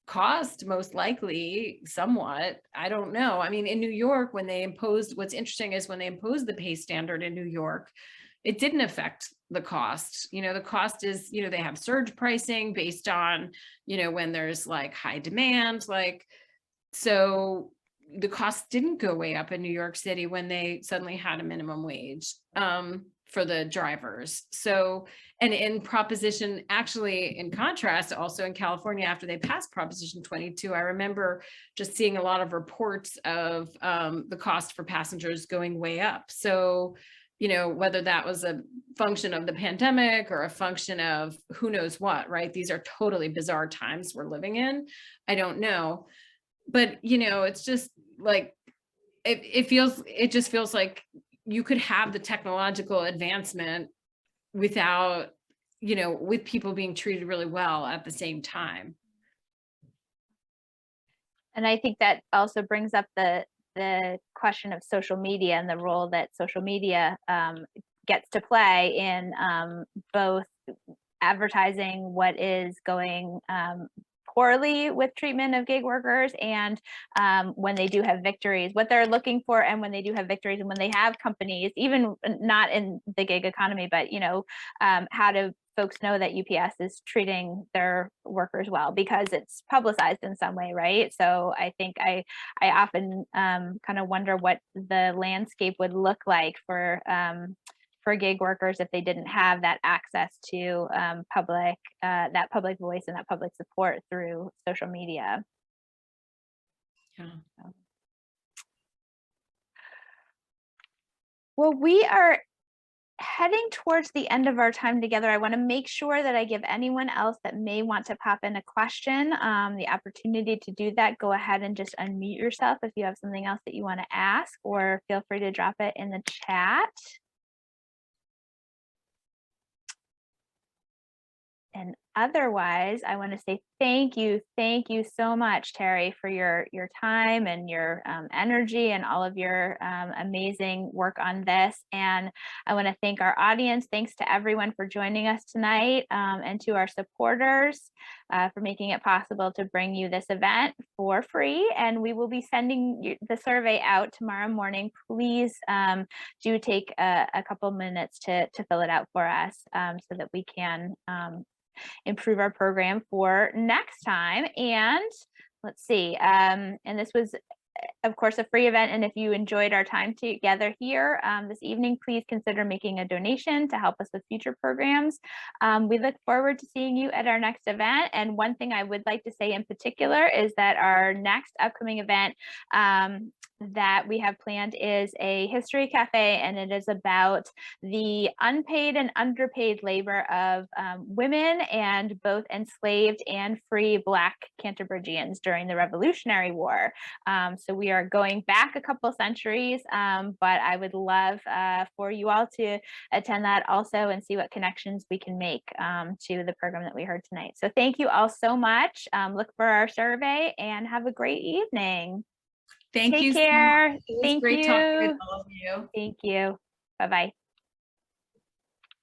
cost most likely somewhat. I don't know. I mean, in New York, what's interesting is when they imposed the pay standard in New York, it didn't affect the cost. The cost is, they have surge pricing based on, when there's like high demand, like, so the cost didn't go way up in New York City when they suddenly had a minimum wage for the drivers. So, and in actually in contrast, also in California, after they passed Proposition 22, I remember just seeing a lot of reports of the cost for passengers going way up. So, whether that was a function of the pandemic or a function of who knows what, right? These are totally bizarre times we're living in. I don't know. But, it's just like, it just feels like you could have the technological advancement without, with people being treated really well at the same time. And I think that also brings up the question of social media and the role that social media gets to play in both advertising what is going poorly with treatment of gig workers, and when they do have victories, what they're looking for, and when they do have victories, and when they have companies, even not in the gig economy, but how do folks know that UPS is treating their workers well because it's publicized in some way, right? So I think I often kind of wonder what the landscape would look like for gig workers if they didn't have that access to that public voice and that public support through social media. Yeah. Well, we are heading towards the end of our time together. I want to make sure that I give anyone else that may want to pop in a question the opportunity to do that. Go ahead and just unmute yourself if you have something else that you want to ask, or feel free to drop it in the chat. And otherwise, I want to say thank you so much, Terri, for your time and your energy and all of your amazing work on this. And I want to thank our audience. Thanks to everyone for joining us tonight, and to our supporters for making it possible to bring you this event for free. And we will be sending you the survey out tomorrow morning. Please do take a couple minutes to fill it out for us, so that we can improve our program for next time. And let's see, and this was, of course, a free event. And if you enjoyed our time together here this evening, please consider making a donation to help us with future programs. We look forward to seeing you at our next event. And one thing I would like to say in particular is that our next upcoming event that we have planned is a history cafe, and it is about the unpaid and underpaid labor of women and both enslaved and free Black Cantabrigians during the Revolutionary War. So we are going back a couple centuries, but I would love for you all to attend that also and see what connections we can make to the program that we heard tonight. So thank you all so much. Look for our survey and have a great evening. Thank Take you. care. So much. It was Thank great talking with you. all of you. Thank you. Bye-bye.